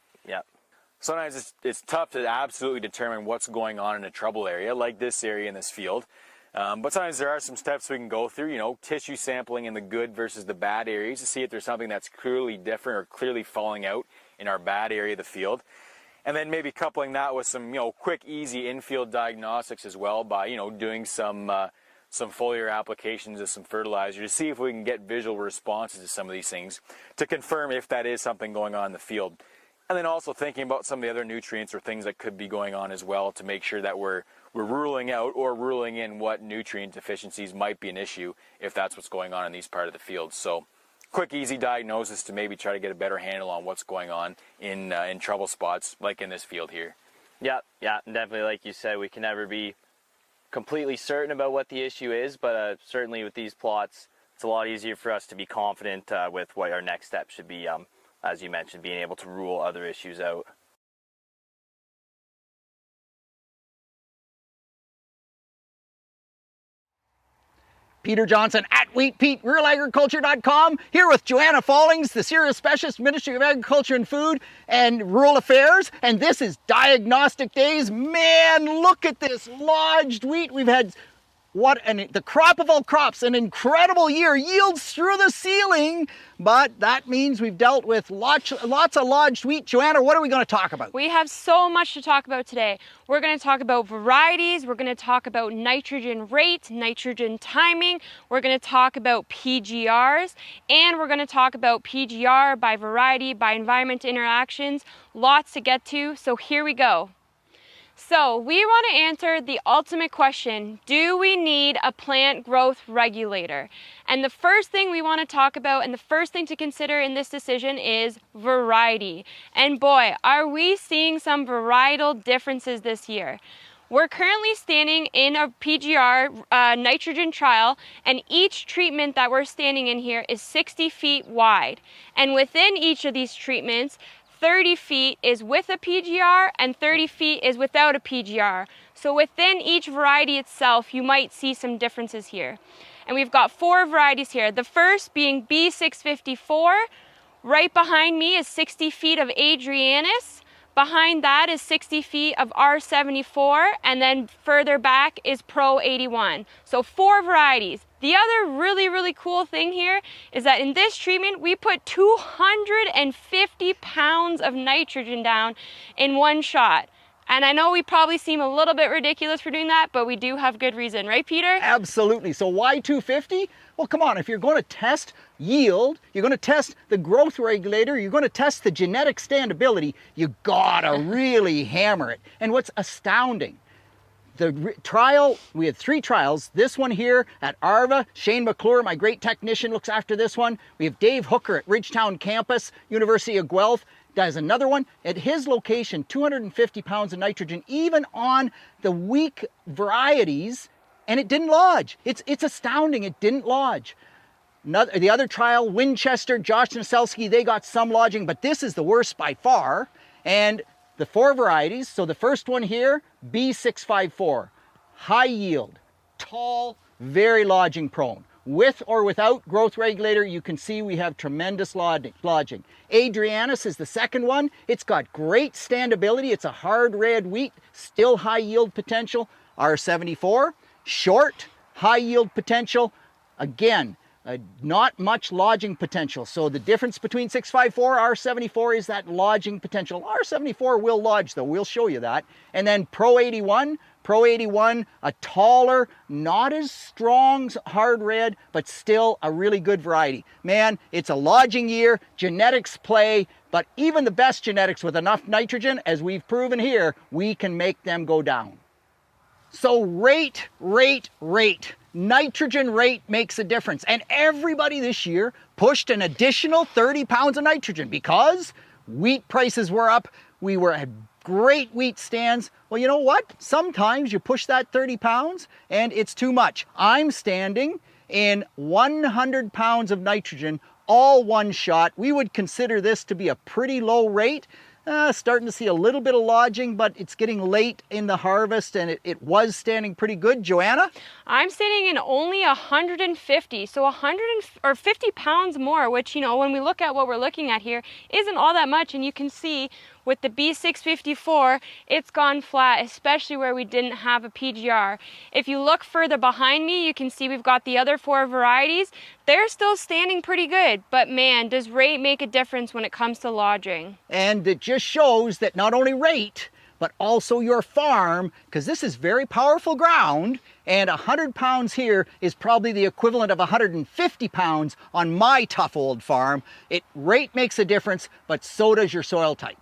Sometimes it's tough to absolutely determine what's going on in a trouble area, like this area in this field. But sometimes there are some steps we can go through, tissue sampling in the good versus the bad areas to see if there's something that's clearly different or clearly falling out in our bad area of the field. And then maybe coupling that with some, quick, easy in-field diagnostics as well by, doing some foliar applications of some fertilizer to see if we can get visual responses to some of these things to confirm if that is something going on in the field. And then also thinking about some of the other nutrients or things that could be going on as well to make sure that we're ruling out or ruling in what nutrient deficiencies might be an issue if that's what's going on in these part of the field. So quick, easy diagnosis to maybe try to get a better handle on what's going on in trouble spots like in this field here. Yeah, and definitely like you said, we can never be completely certain about what the issue is, but certainly with these plots, it's a lot easier for us to be confident with what our next step should be, as you mentioned, being able to rule other issues out. Peter Johnson at WheatPete, RealAgriculture.com, here with Joanna Follings, the Cereal Specialist, Ministry of Agriculture and Food and Rural Affairs, and this is Diagnostic Days. Man, look at this lodged wheat. We've had the crop of all crops, an incredible year, yields through the ceiling, but that means we've dealt with lots of lodged wheat. Joanna, what are we going to talk about? We have so much to talk about today. We're going to talk about varieties, we're going to talk about nitrogen rate, nitrogen timing, we're going to talk about PGRs, and we're going to talk about PGR by variety, by environment interactions. Lots to get to, so here we go. So we want to answer the ultimate question, do we need a plant growth regulator? And the first thing we want to talk about and the first thing to consider in this decision is variety. And boy, are we seeing some varietal differences this year. We're currently standing in a PGR nitrogen trial, and each treatment that we're standing in here is 60 feet wide. And within each of these treatments, 30 feet is with a PGR and 30 feet is without a PGR. So within each variety itself, you might see some differences here. And we've got 4 varieties here. The first being B654. Right behind me is 60 feet of Adrianus. Behind that is 60 feet of R74. And then further back is Pro 81. So 4 varieties. The other really cool thing here is that in this treatment, we put 250 pounds of nitrogen down in one shot. And I know we probably seem a little bit ridiculous for doing that, but we do have good reason, right, Peter? Absolutely. So why 250? Well, come on, if you're going to test yield, you're going to test the growth regulator, you're going to test the genetic standability, you gotta really hammer it. And what's astounding, the trial, we had 3 trials. This one here at ARVA, Shane McClure, my great technician, looks after this one. We have Dave Hooker at Ridgetown Campus, University of Guelph, does another one. At his location, 250 pounds of nitrogen, even on the weak varieties, and it didn't lodge. It's astounding, it didn't lodge. The other trial, Winchester, Josh Naselski, they got some lodging, but this is the worst by far. And the 4 varieties, so the first one here, B654, high yield, tall, very lodging prone. With or without growth regulator, you can see we have tremendous lodging. Adrianus is the second one. It's got great standability. It's a hard red wheat, still high yield potential. R74, short, high yield potential. Again, not much lodging potential. So the difference between 654, R74 is that lodging potential. R74 will lodge though, we'll show you that. And then Pro 81, a taller, not as strong hard red, but still a really good variety. Man, it's a lodging year, genetics play, but even the best genetics with enough nitrogen, as we've proven here, we can make them go down. So rate. Nitrogen rate makes a difference. And everybody this year pushed an additional 30 pounds of nitrogen because wheat prices were up. We had great wheat stands. Well, you know what? Sometimes you push that 30 pounds and it's too much. I'm standing in 100 pounds of nitrogen, all one shot. We would consider this to be a pretty low rate. Starting to see a little bit of lodging, but it's getting late in the harvest and it was standing pretty good. Joanna? I'm standing in only 150, so 50 pounds more, which, you know, when we look at what we're looking at here, isn't all that much. And you can see with the B654, it's gone flat, especially where we didn't have a PGR. If you look further behind me, you can see we've got the other 4 varieties. They're still standing pretty good, but man, does rate make a difference when it comes to lodging. And it just shows that not only rate, but also your farm, because this is very powerful ground, and 100 pounds here is probably the equivalent of 150 pounds on my tough old farm. Rate makes a difference, but so does your soil type.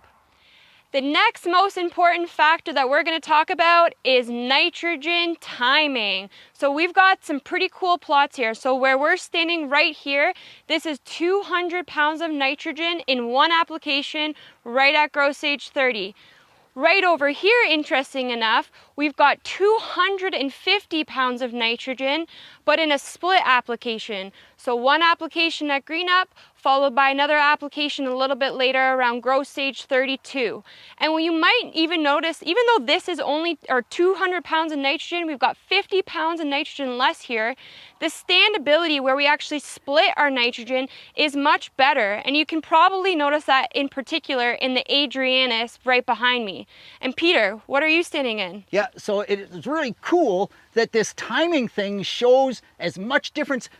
The next most important factor that we're going to talk about is nitrogen timing. So we've got some pretty cool plots here. So where we're standing right here, this is 200 pounds of nitrogen in one application right at growth stage 30. Right over here, interesting enough, we've got 250 pounds of nitrogen, but in a split application. So one application at green up, followed by another application a little bit later around growth stage 32. And what you might even notice, even though this is only 200 pounds of nitrogen, we've got 50 pounds of nitrogen less here, the standability where we actually split our nitrogen is much better. And you can probably notice that in particular in the Adrianus right behind me. And Peter, what are you standing in? Yeah, so it's really cool that this timing thing shows as much difference.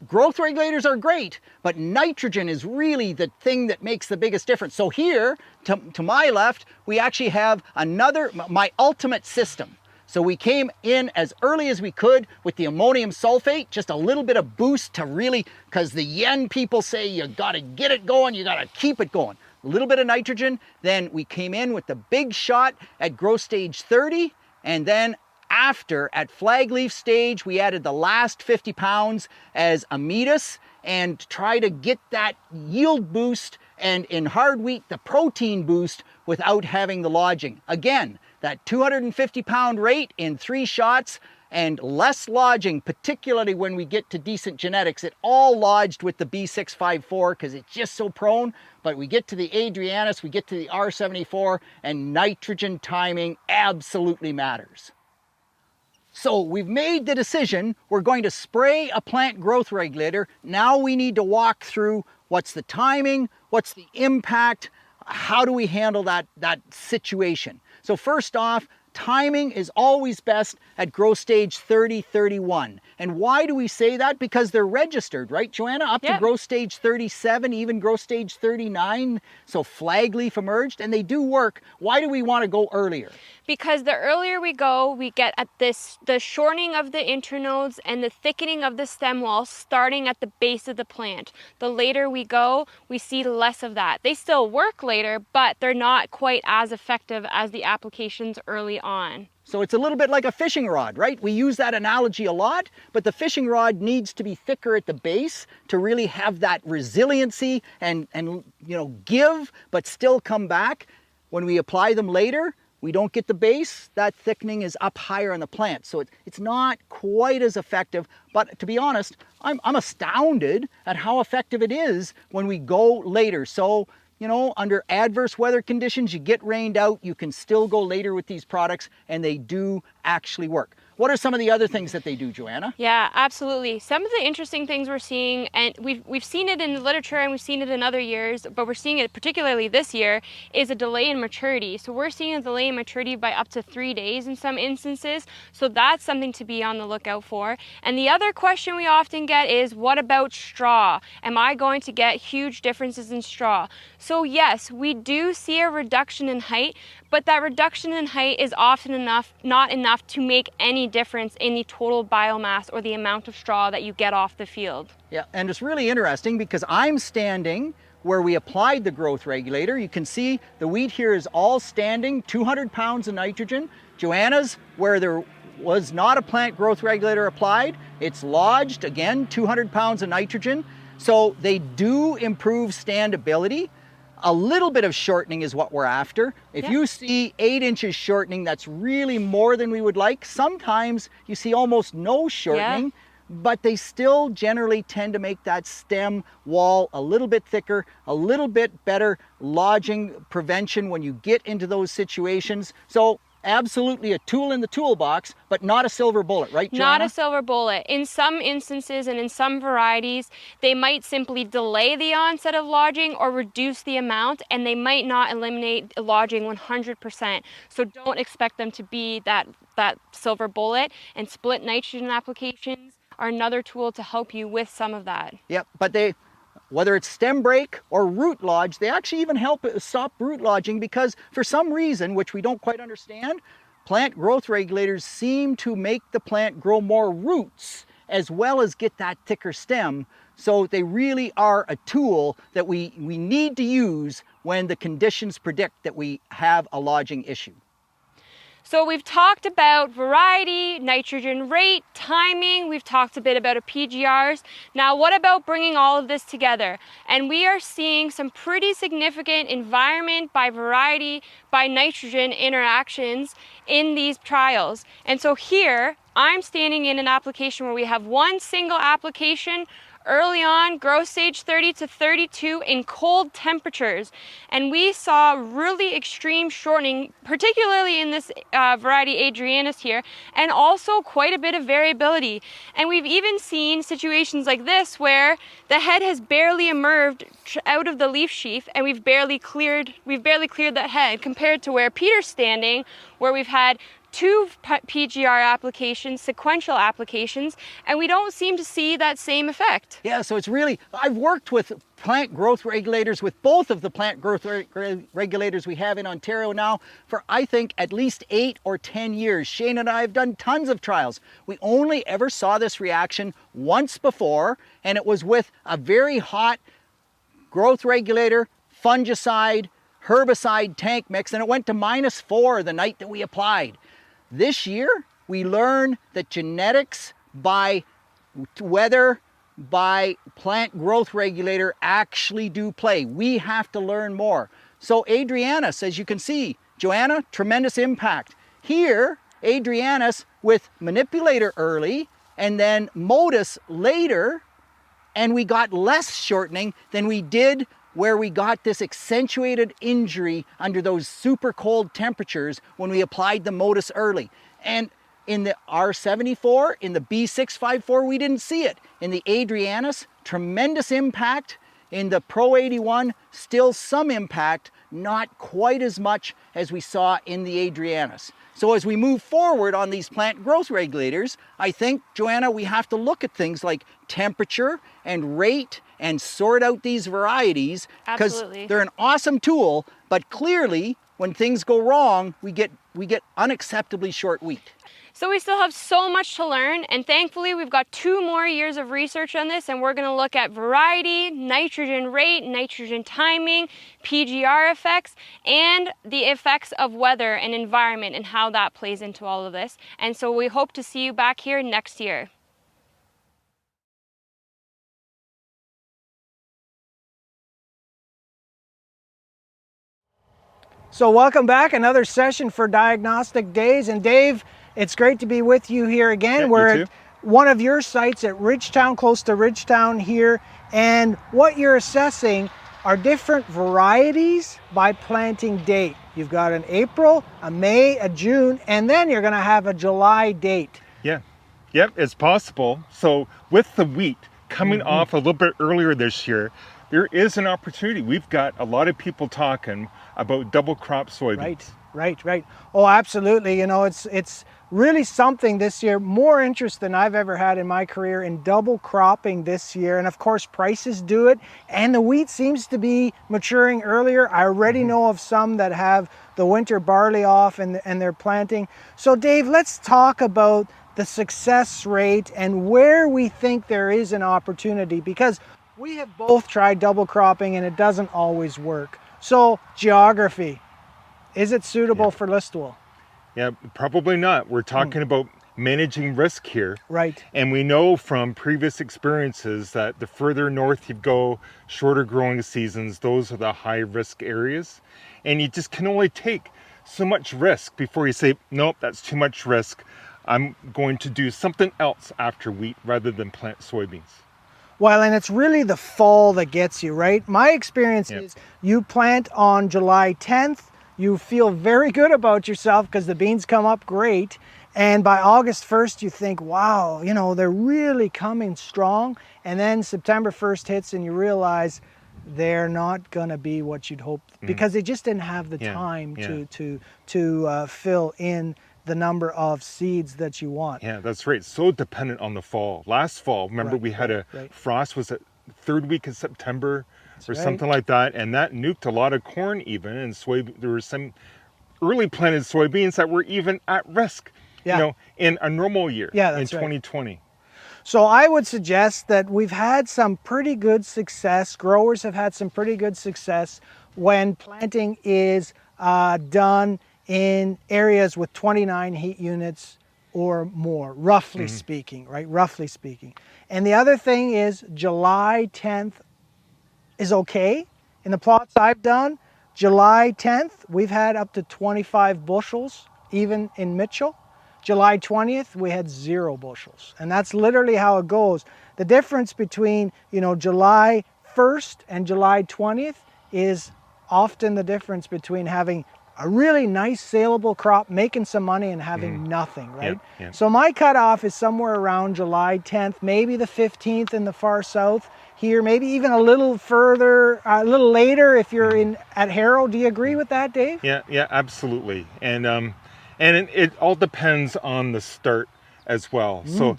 Growth regulators are great, but nitrogen is really the thing that makes the biggest difference. So here, to my left, we actually have my ultimate system. So we came in as early as we could with the ammonium sulfate, just a little bit of boost to really, because the yen people say you gotta get it going, you gotta keep it going. A little bit of nitrogen, then we came in with the big shot at growth stage 30, and then after, at flag leaf stage, we added the last 50 pounds as Amidus and try to get that yield boost, and in hard wheat, the protein boost without having the lodging. Again, that 250 pound rate in 3 shots and less lodging, particularly when we get to decent genetics. It all lodged with the B654 because it's just so prone, but we get to the Adrianus, we get to the R74, and nitrogen timing absolutely matters. So we've made the decision, we're going to spray a plant growth regulator. Now we need to walk through what's the timing, what's the impact, how do we handle that situation. So first off, timing is always best at growth stage 30, 31. And why do we say that? Because they're registered, right, Joanna? Up to growth stage 37, even growth stage 39. So flag leaf emerged, and they do work. Why do we want to go earlier? Because the earlier we go, we get at the shortening of the internodes and the thickening of the stem wall starting at the base of the plant. The later we go, we see less of that. They still work later, but they're not quite as effective as the applications early on. So it's a little bit like a fishing rod, right? We use that analogy a lot, but the fishing rod needs to be thicker at the base to really have that resiliency and give, but still come back. When we apply them later, we don't get the base, that thickening is up higher in the plant. So it's not quite as effective, but to be honest, I'm astounded at how effective it is when we go later. So, under adverse weather conditions, you get rained out, you can still go later with these products, and they do actually work. What are some of the other things that they do, Joanna? Yeah, absolutely. Some of the interesting things we're seeing, and we've seen it in the literature and we've seen it in other years, but we're seeing it particularly this year, is a delay in maturity. So we're seeing a delay in maturity by up to 3 days in some instances. So that's something to be on the lookout for. And the other question we often get is, what about straw? Am I going to get huge differences in straw? So yes, we do see a reduction in height, but that reduction in height is often not enough to make any difference in the total biomass or the amount of straw that you get off the field. Yeah, and it's really interesting because I'm standing where we applied the growth regulator. You can see the wheat here is all standing, 200 pounds of nitrogen. Joanna's, where there was not a plant growth regulator applied, it's lodged, again, 200 pounds of nitrogen. So they do improve standability. A little bit of shortening is what we're after. If you see 8 inches shortening, that's really more than we would like. Sometimes you see almost no shortening, but they still generally tend to make that stem wall a little bit thicker, a little bit better lodging prevention when you get into those situations. So absolutely a tool in the toolbox, but not a silver bullet, right, Joanna? Not a silver bullet. In some instances and in some varieties, they might simply delay the onset of lodging or reduce the amount, and they might not eliminate lodging 100%. So don't expect them to be that silver bullet, and split nitrogen applications are another tool to help you with some of that. Yep, but whether it's stem break or root lodge, they actually even help stop root lodging because for some reason, which we don't quite understand, plant growth regulators seem to make the plant grow more roots as well as get that thicker stem. So they really are a tool that we need to use when the conditions predict that we have a lodging issue. So we've talked about variety, nitrogen rate, timing, we've talked a bit about PGRs. Now what about bringing all of this together? And we are seeing some pretty significant environment by variety, by nitrogen interactions in these trials. And so here, I'm standing in an application where we have one single application early on, growth stage 30 to 32 in cold temperatures. And we saw really extreme shortening, particularly in this variety Adrianus here, and also quite a bit of variability. And we've even seen situations like this where the head has barely emerged out of the leaf sheath and we've barely cleared that head, compared to where Peter's standing, where we've had 2 PGR applications, sequential applications, and we don't seem to see that same effect. Yeah, so it's really, I've worked with plant growth regulators, with both of the plant growth regulators we have in Ontario now for, I think, at least 8 or 10 years. Shane and I have done tons of trials. We only ever saw this reaction once before, and it was with a very hot growth regulator, fungicide, herbicide tank mix, and it went to -4 the night that we applied. This year, we learn that genetics by weather, by plant growth regulator actually do play. We have to learn more. So Adrianus, as you can see, Joanna, tremendous impact. Here, Adrianus with manipulator early and then modus later, and we got less shortening than we did where we got this accentuated injury under those super cold temperatures when we applied the modus early. And in the R74, in the B654, we didn't see it. In the Adrianus, tremendous impact. In the Pro 81, still some impact, not quite as much as we saw in the Adrianus. So as we move forward on these plant growth regulators, I think, Joanna, we have to look at things like temperature and rate and sort out these varieties, because they're an awesome tool, but clearly when things go wrong, we get unacceptably short wheat. So we still have so much to learn, and thankfully we've got 2 more years of research on this, and we're going to look at variety, nitrogen rate, nitrogen timing, PGR effects, and the effects of weather and environment and how that plays into all of this. And so we hope to see you back here next year. So welcome back, another session for Diagnostic Days. And Dave, it's great to be with you here again. Yeah, we're at one of your sites at Ridgetown, close to Ridgetown here. And what you're assessing are different varieties by planting date. You've got an April, a May, a June, and then you're gonna have a July date. Yeah, yep, it's possible. So with the wheat coming off a little bit earlier this year, there is an opportunity. We've got a lot of people talking about double crop soybeans. Right. Oh, absolutely. You know, it's really something this year, more interest than I've ever had in my career in double cropping this year. And of course, prices do it. And the wheat seems to be maturing earlier. I already know of some that have the winter barley off and they're planting. So Dave, let's talk about the success rate and where we think there is an opportunity, because we have both tried double cropping and it doesn't always work. So geography, is it suitable for listwool? Yeah, probably not. We're talking about managing risk here. Right. And we know from previous experiences that the further north you go, shorter growing seasons, those are the high risk areas. And you just can only take so much risk before you say, nope, that's too much risk. I'm going to do something else after wheat rather than plant soybeans. Well, and it's really the fall that gets you, right? My experience is you plant on July 10th, you feel very good about yourself because the beans come up great. And by August 1st, you think, wow, you know, they're really coming strong. And then September 1st hits and you realize they're not going to be what you'd hoped because they just didn't have the time to fill in the number of seeds that you want. Yeah, that's right. So dependent on the fall. Last fall, remember we had a frost, was it third week of September or something like that, and that nuked a lot of corn even, and there were some early planted soybeans that were even at risk, you know, in a normal year in 2020. So I would suggest that we've had some pretty good success. Growers have had some pretty good success when planting is done in areas with 29 heat units or more, roughly speaking, right? Roughly speaking. And the other thing is July 10th is okay. In the plots I've done, July 10th, we've had up to 25 bushels, even in Mitchell. July 20th, we had 0 bushels. And that's literally how it goes. The difference between, you know, July 1st and July 20th is often the difference between having a really nice saleable crop, making some money, and having nothing, right? So my cutoff is somewhere around July 10th, maybe the 15th in the far south here, maybe even a little further, a little later if you're at Harrow. Do you agree with that, Dave? Yeah, absolutely. And it all depends on the start as well. So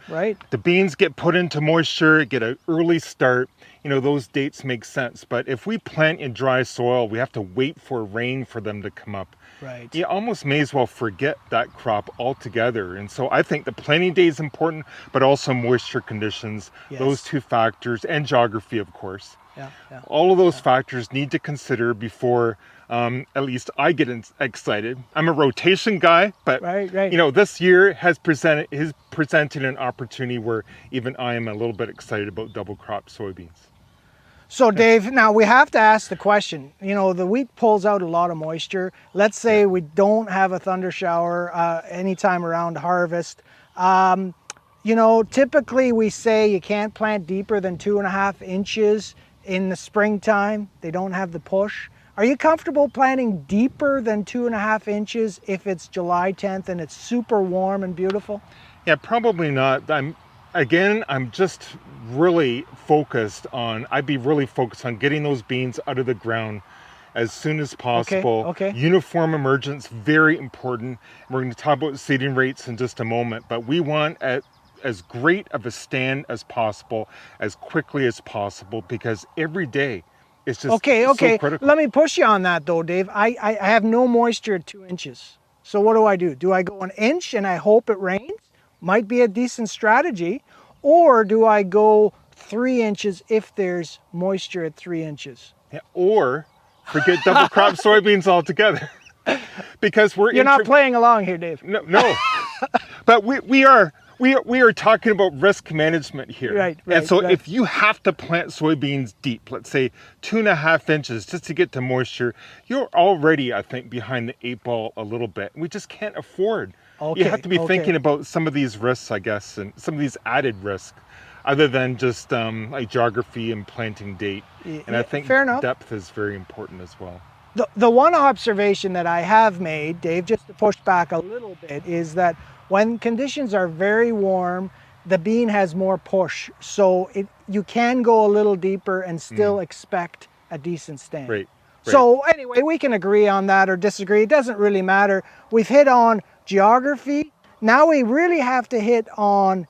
the beans get put into moisture, get an early start, you know, those dates make sense. But if we plant in dry soil, we have to wait for rain for them to come up. Right. You almost may as well forget that crop altogether. And so I think the planting day is important, but also moisture conditions, those two factors, and geography, of course. All of those factors need to consider before at least I get excited. I'm a rotation guy, but you know, this year has presented an opportunity where even I am a little bit excited about double crop soybeans. So Dave, now we have to ask the question, you know, the wheat pulls out a lot of moisture. Let's say we don't have a thunder shower anytime around harvest. You know, typically we say you can't plant deeper than 2.5 inches in the springtime. They don't have the push. Are you comfortable planting deeper than 2.5 inches if it's July 10th and it's super warm and beautiful? Yeah, probably not. again, I'm just really focused on, I'd be really focused on getting those beans out of the ground as soon as possible. Okay. Uniform emergence, very important. We're going to talk about seeding rates in just a moment, but we want as great of a stand as possible, as quickly as possible, because every day it's just so critical. Let me push you on that though, Dave. I have no moisture at 2 inches. So what do? Do I go 1 inch and I hope it rains? Might be a decent strategy. Or do I go 3 inches if there's moisture at 3 inches? Yeah, or forget double crop soybeans altogether. Because you're not playing along here, Dave. No. But we are talking about risk management here. Right. And so if you have to plant soybeans deep, let's say 2.5 inches just to get to moisture, you're already, I think, behind the 8 ball a little bit. We just can't afford. You have to be thinking about some of these risks, I guess, and some of these added risks, other than just like geography and planting date. And I think depth is very important as well. The one observation that I have made, Dave, just to push back a little bit, is that when conditions are very warm, the bean has more push. So you can go a little deeper and still expect a decent stand. Right. So anyway, we can agree on that or disagree. It doesn't really matter. We've hit on geography. Now we really have to hit on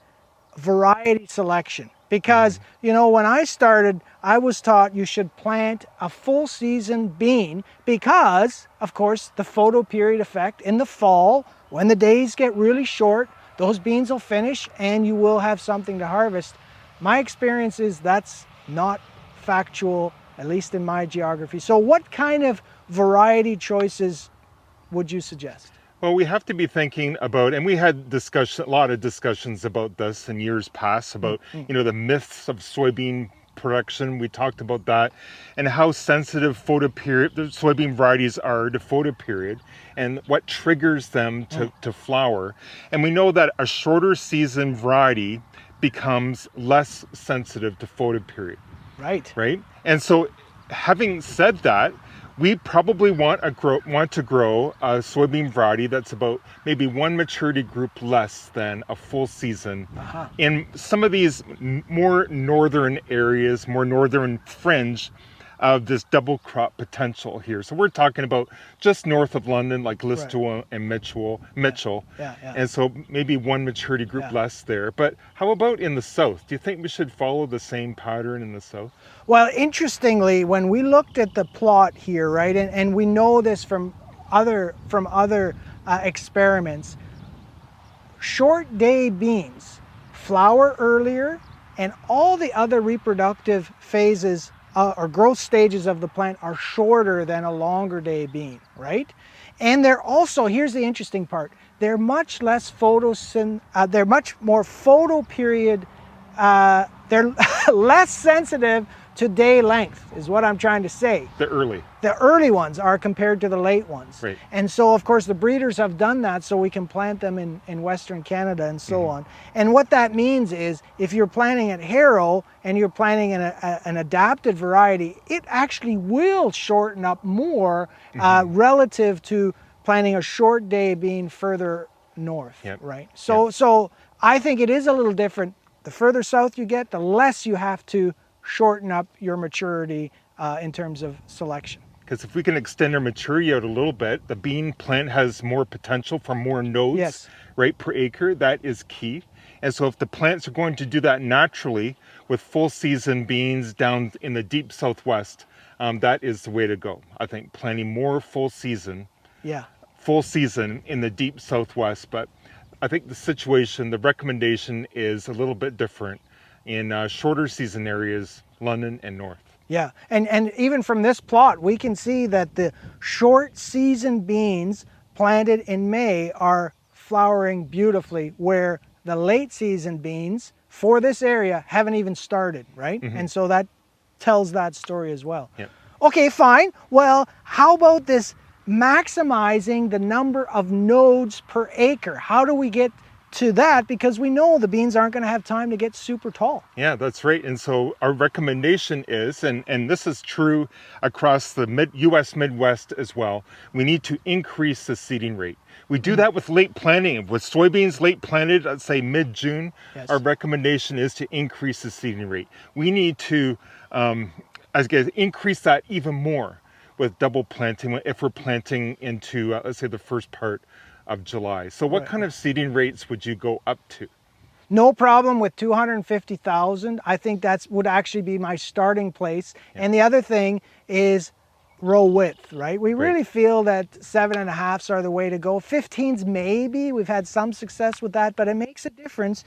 variety selection. Because, you know, when I started, I was taught you should plant a full season bean because, of course, the photo period effect in the fall, when the days get really short, those beans will finish and you will have something to harvest. My experience is that's not factual, at least in my geography. So what kind of variety choices would you suggest? Well, we have to be thinking about, and we had a lot of discussions about this in years past, about you know, the myths of soybean production. We talked about that and how sensitive the soybean varieties are to photoperiod and what triggers them to flower. And we know that a shorter season variety becomes less sensitive to photoperiod. Right. And so, having said that, we probably want to grow a soybean variety that's about maybe 1 maturity group less than a full season in some of these more northern areas, more northern fringe of this double crop potential here. So we're talking about just north of London, like Listowel and Mitchell. And so maybe 1 maturity group less there. But how about in the south? Do you think we should follow the same pattern in the south? Well, interestingly, when we looked at the plot here, right, and we know this from other experiments, short day beans flower earlier, and all the other reproductive phases or growth stages of the plant are shorter than a longer day bean, right? And they're also, here's the interesting part, they're much less they're much more photoperiod, they're less sensitive to day length, is what I'm trying to say. The early ones are compared to the late ones. Right. And so, of course, the breeders have done that so we can plant them in Western Canada and so on. And what that means is, if you're planting at Harrow and you're planting an adapted variety, it actually will shorten up more relative to planting a short day bean further north, right? So I think it is a little different. The further south you get, the less you have to shorten up your maturity in terms of selection. Because if we can extend our maturity out a little bit, the bean plant has more potential for more nodes, right, per acre. That is key. And so if the plants are going to do that naturally with full season beans down in the deep southwest, that is the way to go. I think planting more full season in the deep southwest. But I think the recommendation is a little bit different in shorter season areas, London and north. Yeah, and even from this plot, we can see that the short season beans planted in May are flowering beautifully, where the late season beans for this area haven't even started, right? And so that tells that story as well. Okay, fine. Well, how about this maximizing the number of nodes per acre? How do we get to that because we know the beans aren't going to have time to get super tall. Yeah, that's right. And so our recommendation is, and this is true across the U.S. Midwest as well, we need to increase the seeding rate. We do that with late planting. With soybeans late planted, let's say mid-June, Yes. our recommendation is to increase the seeding rate. We need to increase that even more with double planting if we're planting into, let's say, the first part of July. So what kind of seeding rates would you go up to? No problem with 250,000. I think that would actually be my starting place. Yeah. And the other thing is row width, right? We really feel that 7.5s are the way to go. 15s maybe, we've had some success with that, but it makes a difference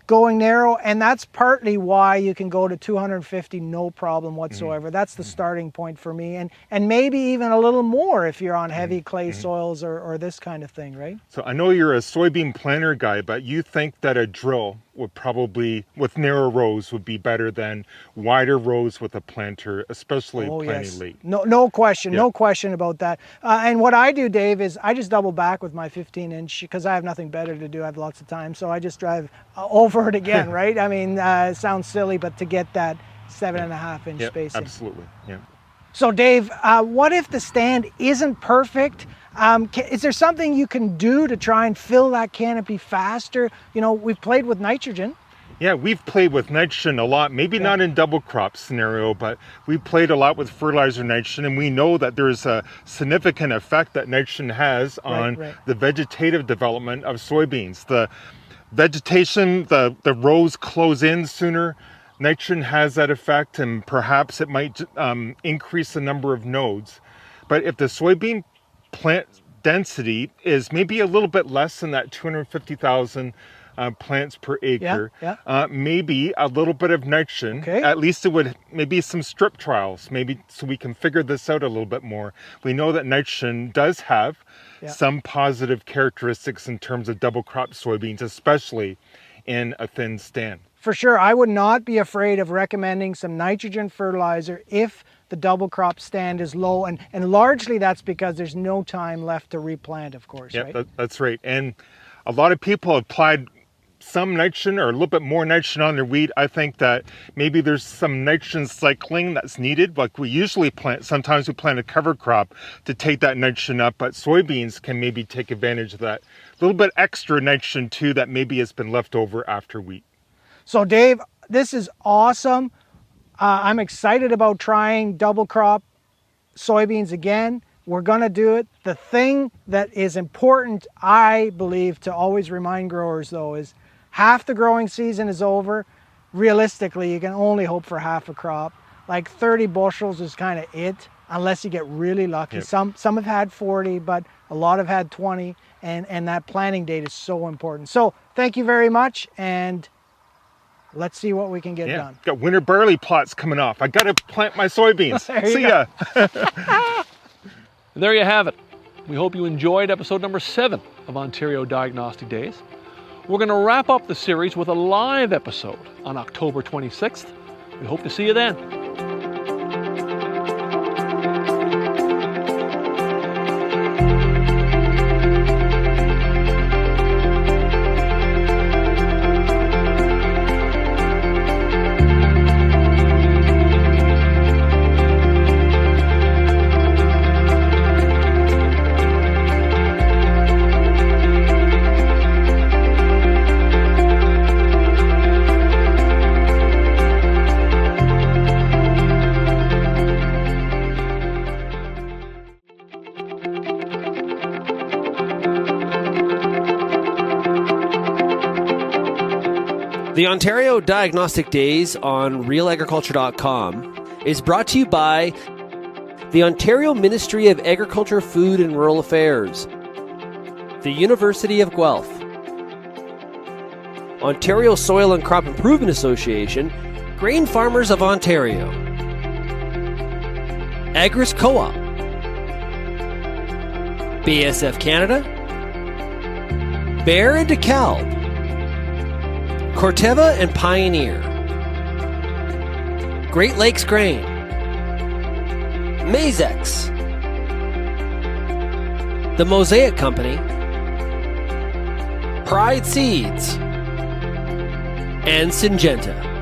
going narrow, and that's partly why you can go to 250 no problem whatsoever. That's the starting point for me, and maybe even a little more if you're on heavy clay soils or this kind of thing, right? So I know you're a soybean planter guy, but you think that a drill would probably, with narrow rows, would be better than wider rows with a planter, especially planting late. No question, no question about that. And what I do, Dave, is I just double back with my 15-inch because I have nothing better to do. I have lots of time, so I just drive over it again, right? I mean, it sounds silly, but to get that 7.5-inch spacing. Absolutely, yeah. So Dave, what if the stand isn't perfect? Is there something you can do to try and fill that canopy faster? You know, we've played with nitrogen. Yeah, we've played with nitrogen a lot, maybe not in double crop scenario, but we've played a lot with fertilizer nitrogen, and we know that there's a significant effect that nitrogen has on the vegetative development of soybeans. The vegetation, the rows close in sooner. Nitrogen has that effect, and perhaps it might increase the number of nodes. But if the soybean plant density is maybe a little bit less than that 250,000 plants per acre, maybe a little bit of nitrogen, at least it would, maybe some strip trials, maybe so we can figure this out a little bit more. We know that nitrogen does have some positive characteristics in terms of double crop soybeans, especially in a thin stand. For sure, I would not be afraid of recommending some nitrogen fertilizer if the double crop stand is low, and largely that's because there's no time left to replant, of course, right? That's right. And a lot of people have applied some nitrogen or a little bit more nitrogen on their wheat. I think that maybe there's some nitrogen cycling that's needed. Like we usually plant, sometimes we plant a cover crop to take that nitrogen up, but soybeans can maybe take advantage of that little bit extra nitrogen too that maybe has been left over after wheat. So Dave, this is awesome. I'm excited about trying double crop soybeans again. We're gonna do it. The thing that is important, I believe, to always remind growers though, is half the growing season is over. Realistically, you can only hope for half a crop. Like 30 bushels is kind of it, unless you get really lucky. Some have had 40, but a lot have had 20, and that planting date is so important. So thank you very much, and let's see what we can get done. Got winter barley plots coming off. I got to plant my soybeans. See ya. And there you have it. We hope you enjoyed episode number 7 of Ontario Diagnostic Days. We're going to wrap up the series with a live episode on October 26th. We hope to see you then. The Ontario Diagnostic Days on RealAgriculture.com is brought to you by the Ontario Ministry of Agriculture, Food and Rural Affairs, the University of Guelph, Ontario Soil and Crop Improvement Association, Grain Farmers of Ontario, Agris Co-op, BSF Canada, Bear and DeKalb, Corteva and Pioneer, Great Lakes Grain, Mazex, The Mosaic Company, Pride Seeds, and Syngenta.